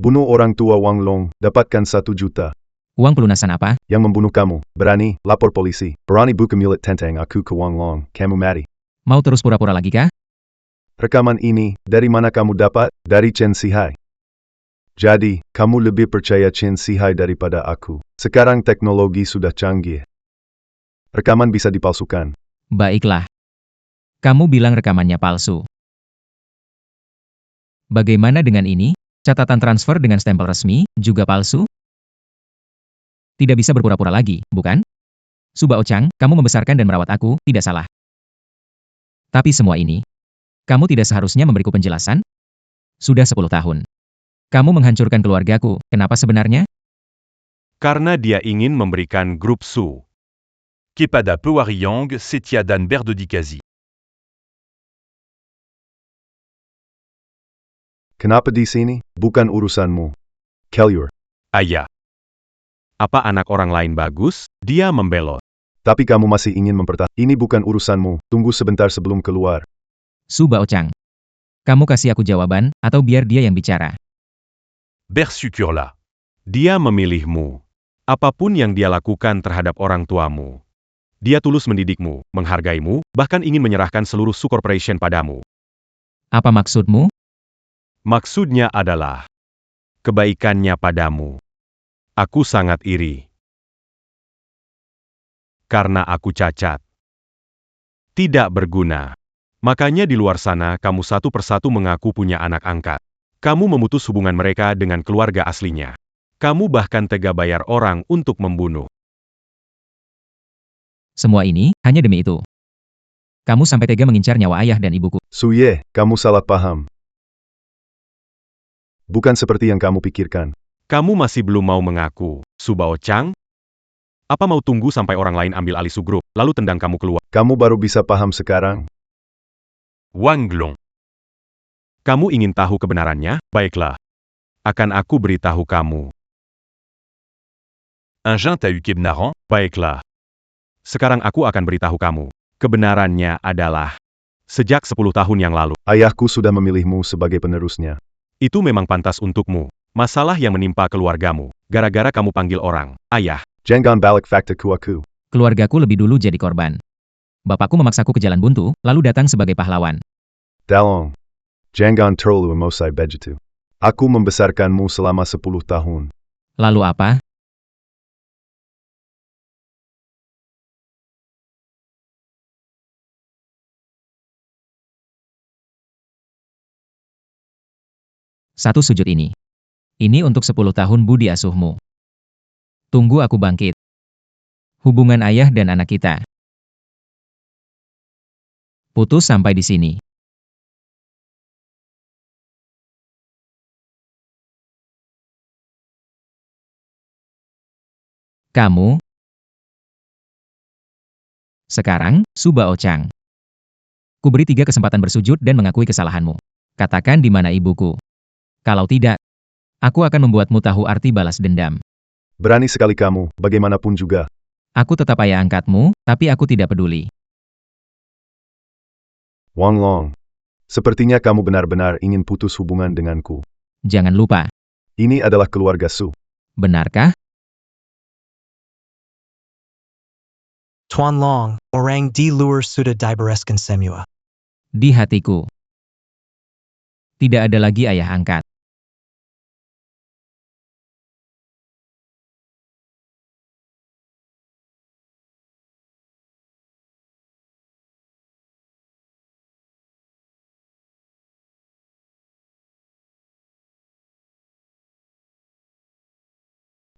Bunuh orang tua Wang Long, dapatkan 1 juta. Uang pelunasan apa? Yang membunuh kamu, berani, lapor polisi. Berani buka milik tentang aku ke Wang Long, kamu mati. Mau terus pura-pura lagi kah? Rekaman ini, dari mana kamu dapat? Dari Chen Sihai. Jadi, kamu lebih percaya Chen Sihai daripada aku. Sekarang teknologi sudah canggih. Rekaman bisa dipalsukan. Baiklah. Kamu bilang rekamannya palsu. Bagaimana dengan ini? Catatan transfer dengan stempel resmi, juga palsu? Tidak bisa berpura-pura lagi, bukan? Su Baochang, kamu membesarkan dan merawat aku, tidak salah. Tapi semua ini, kamu tidak seharusnya memberiku penjelasan? Sudah 10 tahun. Kamu menghancurkan keluargaku, kenapa sebenarnya? Karena dia ingin memberikan grup Su kepada Pewariang Setia dan Berdodikazi. Kenapa di sini? Bukan urusanmu. Kellure. Ayah. Apa anak orang lain bagus? Dia membelot. Tapi kamu masih ingin mempertahankan. Ini bukan urusanmu, tunggu sebentar sebelum keluar. Su Baochang. Kamu kasih aku jawaban, atau biar dia yang bicara. Bersyukurlah. Dia memilihmu. Apapun yang dia lakukan terhadap orang tuamu. Dia tulus mendidikmu, menghargaimu, bahkan ingin menyerahkan seluruh Su Corporation padamu. Apa maksudmu? Maksudnya adalah kebaikannya padamu. Aku sangat iri. Karena aku cacat. Tidak berguna. Makanya di luar sana kamu satu persatu mengaku punya anak angkat. Kamu memutus hubungan mereka dengan keluarga aslinya. Kamu bahkan tega bayar orang untuk membunuh. Semua ini, hanya demi itu. Kamu sampai tega mengincar nyawa ayah dan ibuku. Su Ye, kamu salah paham. Bukan seperti yang kamu pikirkan. Kamu masih belum mau mengaku, Su Baochang? Apa mau tunggu sampai orang lain ambil alih Su Group, lalu tendang kamu keluar? Kamu baru bisa paham sekarang. Wang Glong. Kamu ingin tahu kebenarannya? Baiklah. Akan aku beritahu kamu. Un jeune t'a eu Kebnaran? Baiklah. Sekarang aku akan beritahu kamu. Kebenarannya adalah, sejak 10 tahun yang lalu, Ayahku sudah memilihmu sebagai penerusnya. itu memang pantas untukmu. Masalah yang menimpa keluargamu, gara-gara kamu panggil orang, ayah. Jangan balik faktaku aku. Keluargaku lebih dulu jadi korban. Bapakku memaksaku ke jalan buntu, lalu datang sebagai pahlawan. Dalong. Jangan terlalu emosi begitu. Aku membesarkanmu selama 10 tahun. Lalu apa? Satu sujud ini. Ini untuk 10 tahun budi asuhmu. Tunggu aku bangkit. Hubungan ayah dan anak kita putus sampai di sini. Kamu sekarang, Su Baochang. Kuberi 3 kesempatan bersujud dan mengakui kesalahanmu. Katakan di mana ibuku. Kalau tidak, aku akan membuatmu tahu arti balas dendam. Berani sekali kamu, bagaimanapun juga. Aku tetap ayah angkatmu, tapi aku tidak peduli. Wang Long. Sepertinya kamu benar-benar ingin putus hubungan denganku. Jangan lupa, Ini adalah keluarga Su. benarkah? Tuan Long, orang di luar sudah dibereskan semua. Di hatiku. Tidak ada lagi ayah angkat.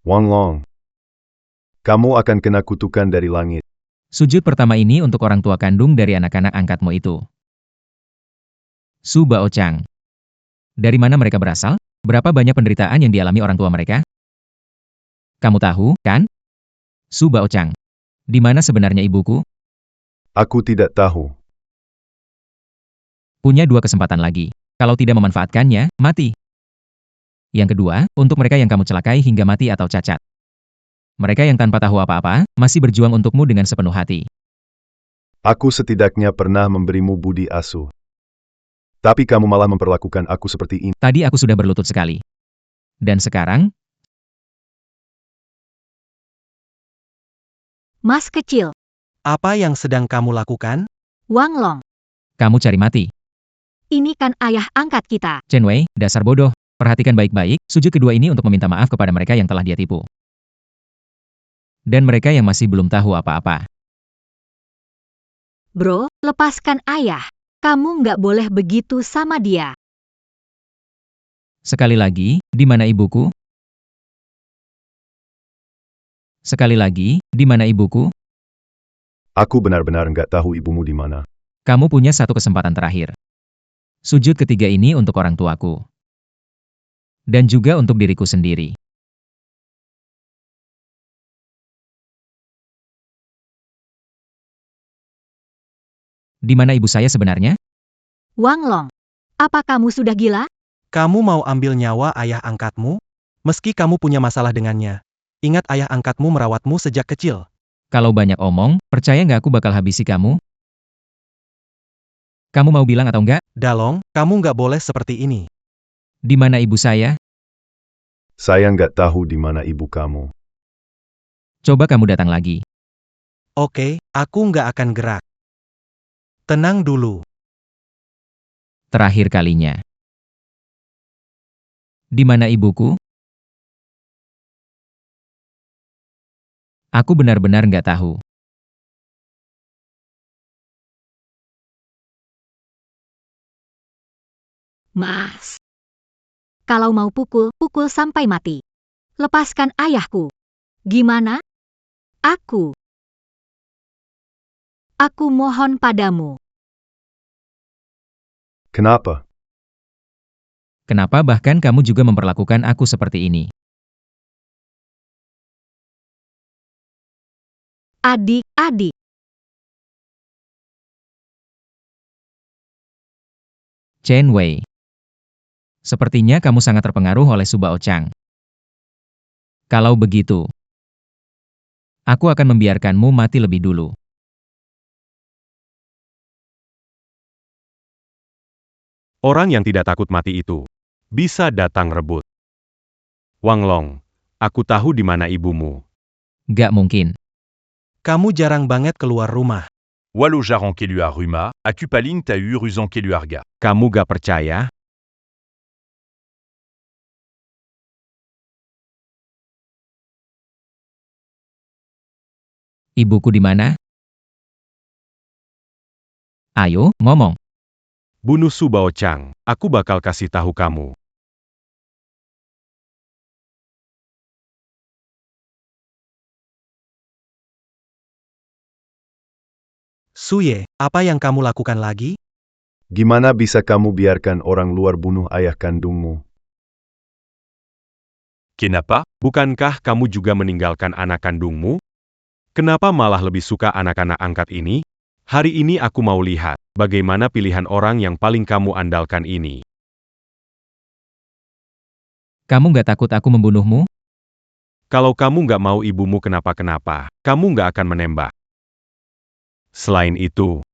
Wang Long. Kamu akan kena kutukan dari langit. Sujud pertama ini untuk orang tua kandung dari anak-anak angkatmu itu. Su Baochang. Dari mana mereka berasal? Berapa banyak penderitaan yang dialami orang tua mereka? Kamu tahu, kan? Su Baochang. Di mana sebenarnya ibuku? Aku tidak tahu. Punya 2 kesempatan lagi. Kalau tidak memanfaatkannya, mati. Yang kedua, untuk mereka yang kamu celakai hingga mati atau cacat. Mereka yang tanpa tahu apa-apa, masih berjuang untukmu dengan sepenuh hati. Aku setidaknya pernah memberimu budi asuh. Tapi kamu malah memperlakukan aku seperti ini. Tadi aku sudah berlutut sekali. Dan sekarang, Mas kecil, Apa yang sedang kamu lakukan? Wang Long, kamu cari mati. ini kan ayah angkat kita. Chen Wei, dasar bodoh. Perhatikan baik-baik, sujud kedua ini untuk meminta maaf kepada mereka yang telah dia tipu. Dan mereka yang masih belum tahu apa-apa. Bro, lepaskan ayah. Kamu nggak boleh begitu sama dia. Sekali lagi, di mana ibuku? Sekali lagi, di mana ibuku? Aku benar-benar nggak tahu ibumu di mana. Kamu punya 1 kesempatan terakhir. Sujud ketiga ini untuk orang tuaku. Dan juga untuk diriku sendiri. Di mana ibu saya sebenarnya? Wang Long, apa kamu sudah gila? Kamu mau ambil nyawa ayah angkatmu? Meski kamu punya masalah dengannya. Ingat ayah angkatmu merawatmu sejak kecil. Kalau banyak omong, percaya nggak aku bakal habisi kamu? Kamu mau bilang atau enggak? Dalong, kamu nggak boleh seperti ini. Di mana ibu saya? Saya nggak tahu di mana ibu kamu. Coba kamu datang lagi. Oke, aku nggak akan gerak. Tenang dulu. Terakhir kalinya. Di mana ibuku? Aku benar-benar nggak tahu. Mas. Kalau mau pukul, pukul sampai mati. Lepaskan ayahku. Gimana? Aku mohon padamu. Kenapa? Kenapa bahkan kamu juga memperlakukan aku seperti ini? Adik-adik. Chen Wei. Sepertinya kamu sangat terpengaruh oleh Subao Chang. Kalau begitu, aku akan membiarkanmu mati lebih dulu. Orang yang tidak takut mati itu bisa datang rebut. Wang Long, aku tahu di mana ibumu. Gak mungkin. Kamu jarang banget keluar rumah. Wallo Jaran Kelua Ruma, Akupaling Tahu Ruzan Keluarga. Kamu gak percaya? Ibuku di mana? Ayo, ngomong. Bunuh Subao Chang, aku bakal kasih tahu kamu. Suye, apa yang kamu lakukan lagi? Gimana bisa kamu biarkan orang luar bunuh ayah kandungmu? Kenapa? Bukankah kamu juga meninggalkan anak kandungmu? Kenapa malah lebih suka anak-anak angkat ini? Hari ini aku mau lihat bagaimana pilihan orang yang paling kamu andalkan ini. Kamu gak takut aku membunuhmu? Kalau kamu nggak mau ibumu kenapa-kenapa, kamu nggak akan menembak. Selain itu,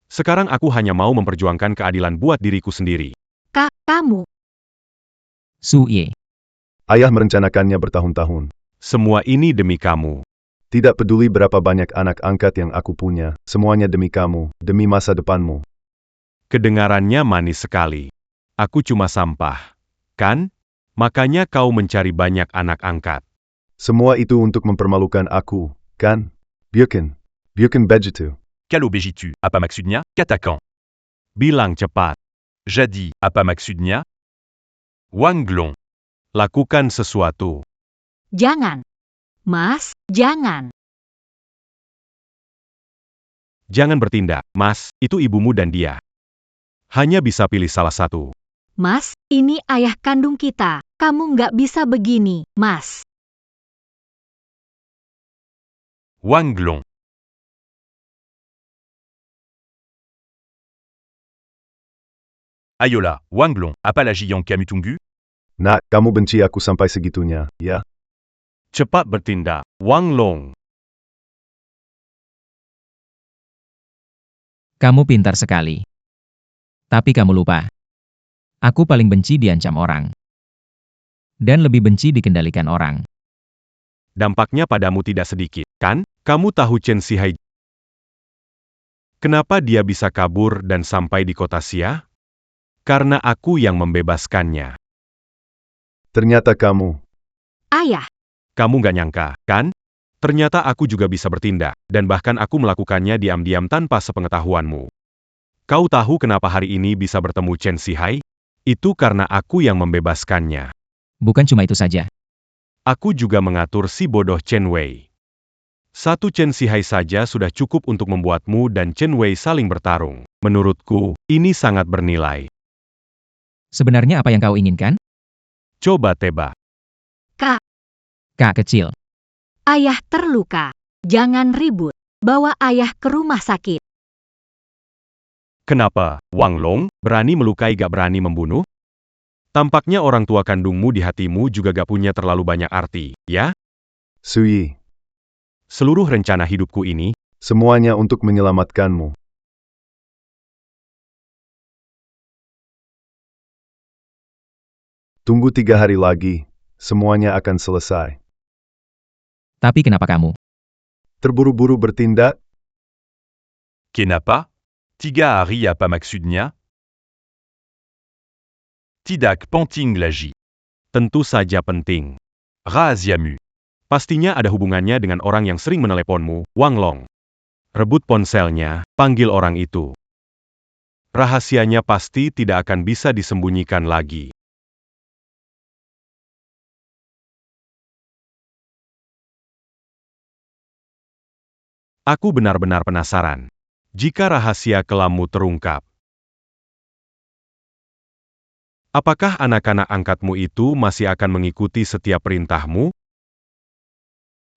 sekarang aku hanya mau memperjuangkan keadilan buat diriku sendiri. Kamu. Su Ye. Ayah merencanakannya bertahun-tahun. Semua ini demi kamu. Tidak peduli berapa banyak anak angkat yang aku punya, semuanya demi kamu, demi masa depanmu. Kedengarannya manis sekali. Aku cuma sampah, kan? Makanya kau mencari banyak anak angkat. Semua itu untuk mempermalukan aku, kan? Bukan begitu. Kalo Bejitu, apa maksudnya? Katakan. Bilang cepat. Jadi, apa maksudnya? Wang Long. Lakukan sesuatu. Jangan. Mas, jangan. Jangan bertindak, Mas, itu ibumu dan dia. Hanya bisa pilih salah satu. Mas, ini ayah kandung kita. Kamu nggak bisa begini, Mas. Wang Long. Ayolah, Wang Long, apa lagi yang kami tunggu? Nak, kamu benci aku sampai segitunya, ya? Cepat bertindak, Wang Long. Kamu pintar sekali. Tapi kamu lupa. Aku paling benci diancam orang. Dan lebih benci dikendalikan orang. Dampaknya padamu tidak sedikit, kan? Kamu tahu Chen Sihai? Kenapa dia bisa kabur dan sampai di kota Xia? Karena aku yang membebaskannya. Ternyata kamu. Ayah. Kamu gak nyangka, kan? Ternyata aku juga bisa bertindak, dan bahkan aku melakukannya diam-diam tanpa sepengetahuanmu. Kau tahu kenapa hari ini bisa bertemu Chen Sihai? Itu karena aku yang membebaskannya. Bukan cuma itu saja. Aku juga mengatur si bodoh Chen Wei. Satu Chen Sihai saja sudah cukup untuk membuatmu dan Chen Wei saling bertarung. Menurutku, ini sangat bernilai. Sebenarnya apa yang kau inginkan? Coba tebak. Kak kecil. Ayah terluka. Jangan ribut. Bawa ayah ke rumah sakit. Kenapa, Wang Long, berani melukai gak berani membunuh? Tampaknya orang tua kandungmu di hatimu juga gak punya terlalu banyak arti, ya? Suyi. Seluruh rencana hidupku ini, Semuanya untuk menyelamatkanmu. Tunggu 3 hari lagi, semuanya akan selesai. Tapi kenapa kamu? Terburu-buru bertindak? Kenapa? Tiga hari apa maksudnya? Tidak penting lagi. tentu saja penting. Rahasiamu. Pastinya ada hubungannya dengan orang yang sering meneleponmu, Wang Long. Rebut ponselnya, panggil orang itu. Rahasianya pasti tidak akan bisa disembunyikan lagi. Aku benar-benar penasaran. Jika rahasia kelammu terungkap, apakah anak-anak angkatmu itu masih akan mengikuti setiap perintahmu?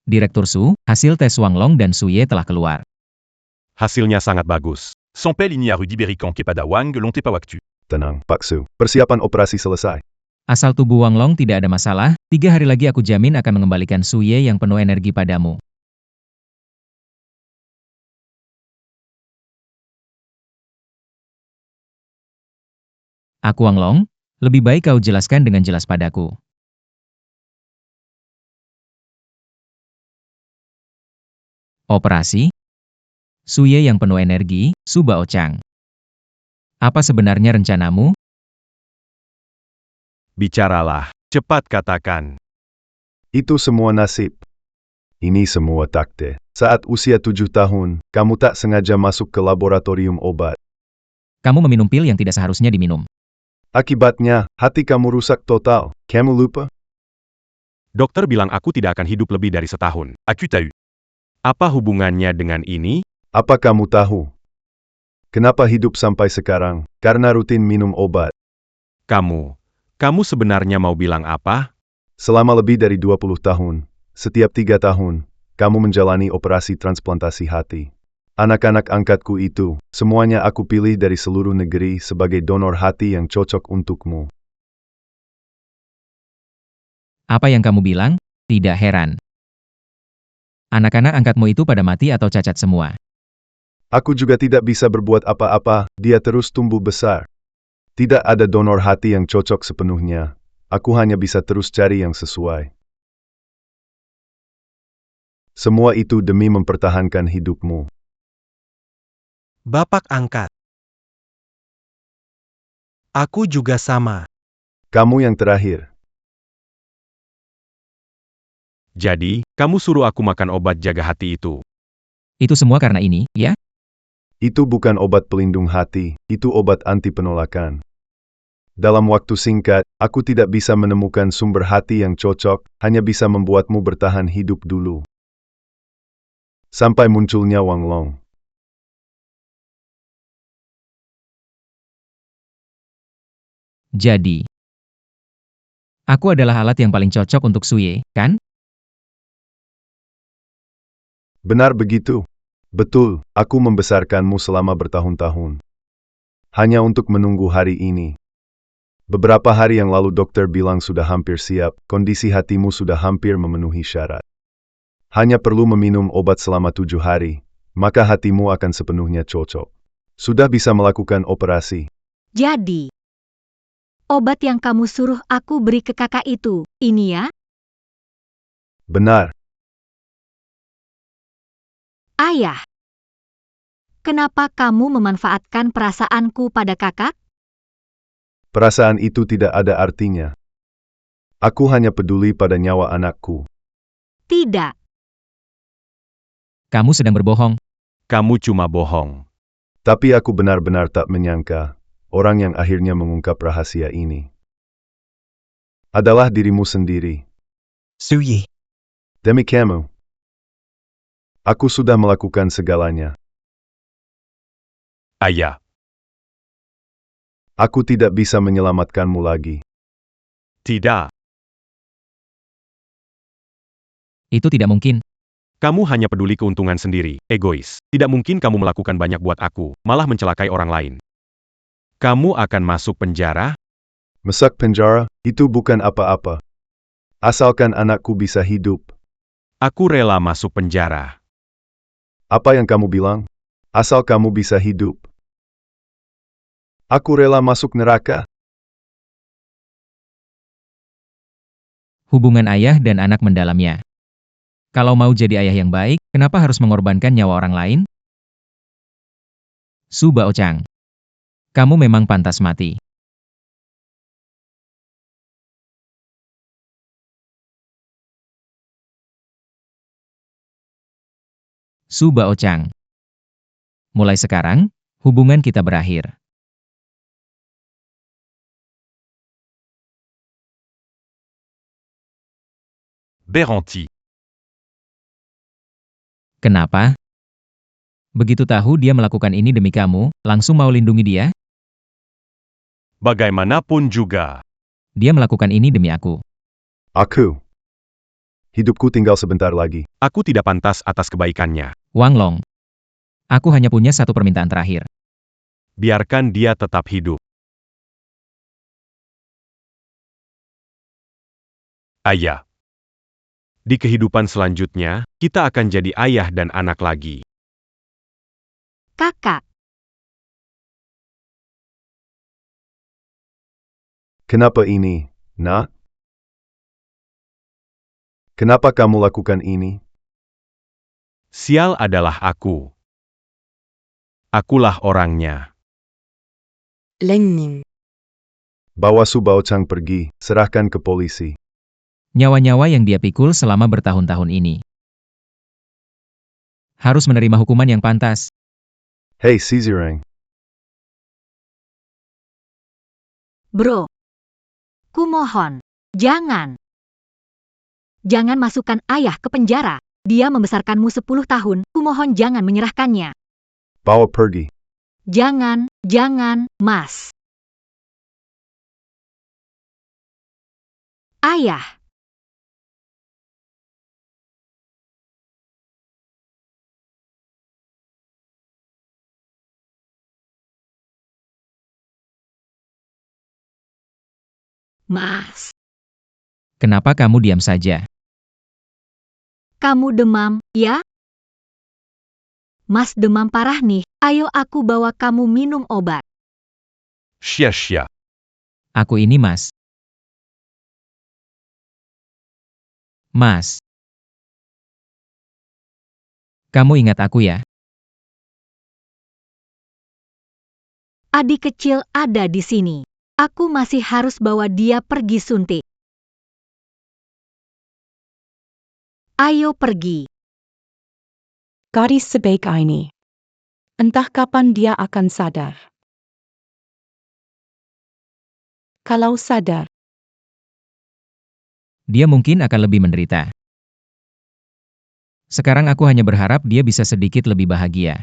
Direktur Su, hasil tes Wang Long dan Su Ye telah keluar. Hasilnya sangat bagus. Sans pelle igni rue d'Iberican kepada Wang l'ont pas waktu. Tenang, Pak Su. Persiapan operasi selesai. Asal tubuh Wang Long tidak ada masalah, 3 hari lagi aku jamin akan mengembalikan Su Ye yang penuh energi padamu. Aku Wang Long, lebih baik kau jelaskan dengan jelas padaku. Operasi? Su Ye yang penuh energi, Su Bao Chang. Apa sebenarnya rencanamu? Bicaralah, cepat katakan. Itu semua nasib. Ini semua takdir. Saat usia 7 tahun, kamu tak sengaja masuk ke laboratorium obat. Kamu meminum pil yang tidak seharusnya diminum. Akibatnya, hati kamu rusak total. Kamu lupa? Dokter bilang aku tidak akan hidup lebih dari setahun. Aku tahu. Apa hubungannya dengan ini? Apa kamu tahu? Kenapa hidup sampai sekarang? Karena rutin minum obat. Kamu sebenarnya mau bilang apa? Selama lebih dari 20 tahun, setiap 3 tahun, kamu menjalani operasi transplantasi hati. Anak-anak angkatku itu, semuanya aku pilih dari seluruh negeri sebagai donor hati yang cocok untukmu. Apa yang kamu bilang? Tidak heran. Anak-anak angkatmu itu pada mati atau cacat semua. Aku juga tidak bisa berbuat apa-apa, dia terus tumbuh besar. Tidak ada donor hati yang cocok sepenuhnya. Aku hanya bisa terus cari yang sesuai. Semua itu demi mempertahankan hidupmu. Bapak angkat. Aku juga sama. Kamu yang terakhir. Jadi, kamu suruh aku makan obat jaga hati itu. Itu semua karena ini, ya? Itu bukan obat pelindung hati, itu obat anti penolakan. Dalam waktu singkat, aku tidak bisa menemukan sumber hati yang cocok, hanya bisa membuatmu bertahan hidup dulu. Sampai munculnya Wang Long. Jadi, aku adalah alat yang paling cocok untuk Su Ye, kan? Benar begitu. Betul, aku membesarkanmu selama bertahun-tahun. Hanya untuk menunggu hari ini. Beberapa hari yang lalu dokter bilang sudah hampir siap, kondisi hatimu sudah hampir memenuhi syarat. Hanya perlu meminum obat selama 7 hari, maka hatimu akan sepenuhnya cocok. Sudah bisa melakukan operasi. Jadi, obat yang kamu suruh aku beri ke kakak itu, ini ya? Benar. Ayah, kenapa kamu memanfaatkan perasaanku pada kakak? Perasaan itu tidak ada artinya. Aku hanya peduli pada nyawa anakku. Tidak. Kamu sedang berbohong. Kamu cuma bohong. Tapi aku benar-benar tak menyangka, orang yang akhirnya mengungkap rahasia ini adalah dirimu sendiri. Su Ye. Demi kamu. Aku sudah melakukan segalanya. Ayah. Aku tidak bisa menyelamatkanmu lagi. Tidak. Itu tidak mungkin. Kamu hanya peduli keuntungan sendiri, egois. Tidak mungkin kamu melakukan banyak buat aku, malah mencelakai orang lain. Kamu akan masuk penjara? Masuk penjara, itu bukan apa-apa. Asalkan anakku bisa hidup. Aku rela masuk penjara. Apa yang kamu bilang? Asal kamu bisa hidup. Aku rela masuk neraka. Hubungan ayah dan anak mendalamnya. Kalau mau jadi ayah yang baik, kenapa harus mengorbankan nyawa orang lain? Su Baochang. Kamu memang pantas mati. Su Baochang. Mulai sekarang, hubungan kita berakhir. Beranti. Kenapa? Begitu tahu dia melakukan ini demi kamu, langsung mau lindungi dia? Bagaimanapun juga. Dia melakukan ini demi aku. Aku. Hidupku tinggal sebentar lagi. Aku tidak pantas atas kebaikannya. Wang Long. Aku hanya punya satu permintaan terakhir. Biarkan dia tetap hidup. Ayah. Di kehidupan selanjutnya, kita akan jadi ayah dan anak lagi. Kakak, Kenapa ini, Nak? Kenapa kamu lakukan ini? Sial adalah aku. Akulah orangnya. Lengning. Bawa Su Baochang pergi, serahkan ke polisi. Nyawa-nyawa yang dia pikul selama bertahun-tahun ini. Harus menerima hukuman yang pantas. Hei Xizireng, bro. Kumohon, jangan. Jangan masukkan ayah ke penjara. Dia membesarkanmu 10 tahun, kumohon jangan menyerahkannya. bawa pergi. Jangan, Mas. Ayah. Mas, Kenapa kamu diam saja? kamu demam, ya? Mas demam parah nih. Ayo aku bawa kamu minum obat. Sia-sia. Aku ini Mas. Mas. Kamu ingat aku ya? Adik kecil ada di sini. Aku masih harus bawa dia pergi suntik. Ayo pergi. Gadis sebaik ini. Entah kapan dia akan sadar. Kalau sadar, Dia mungkin akan lebih menderita. Sekarang aku hanya berharap dia bisa sedikit lebih bahagia.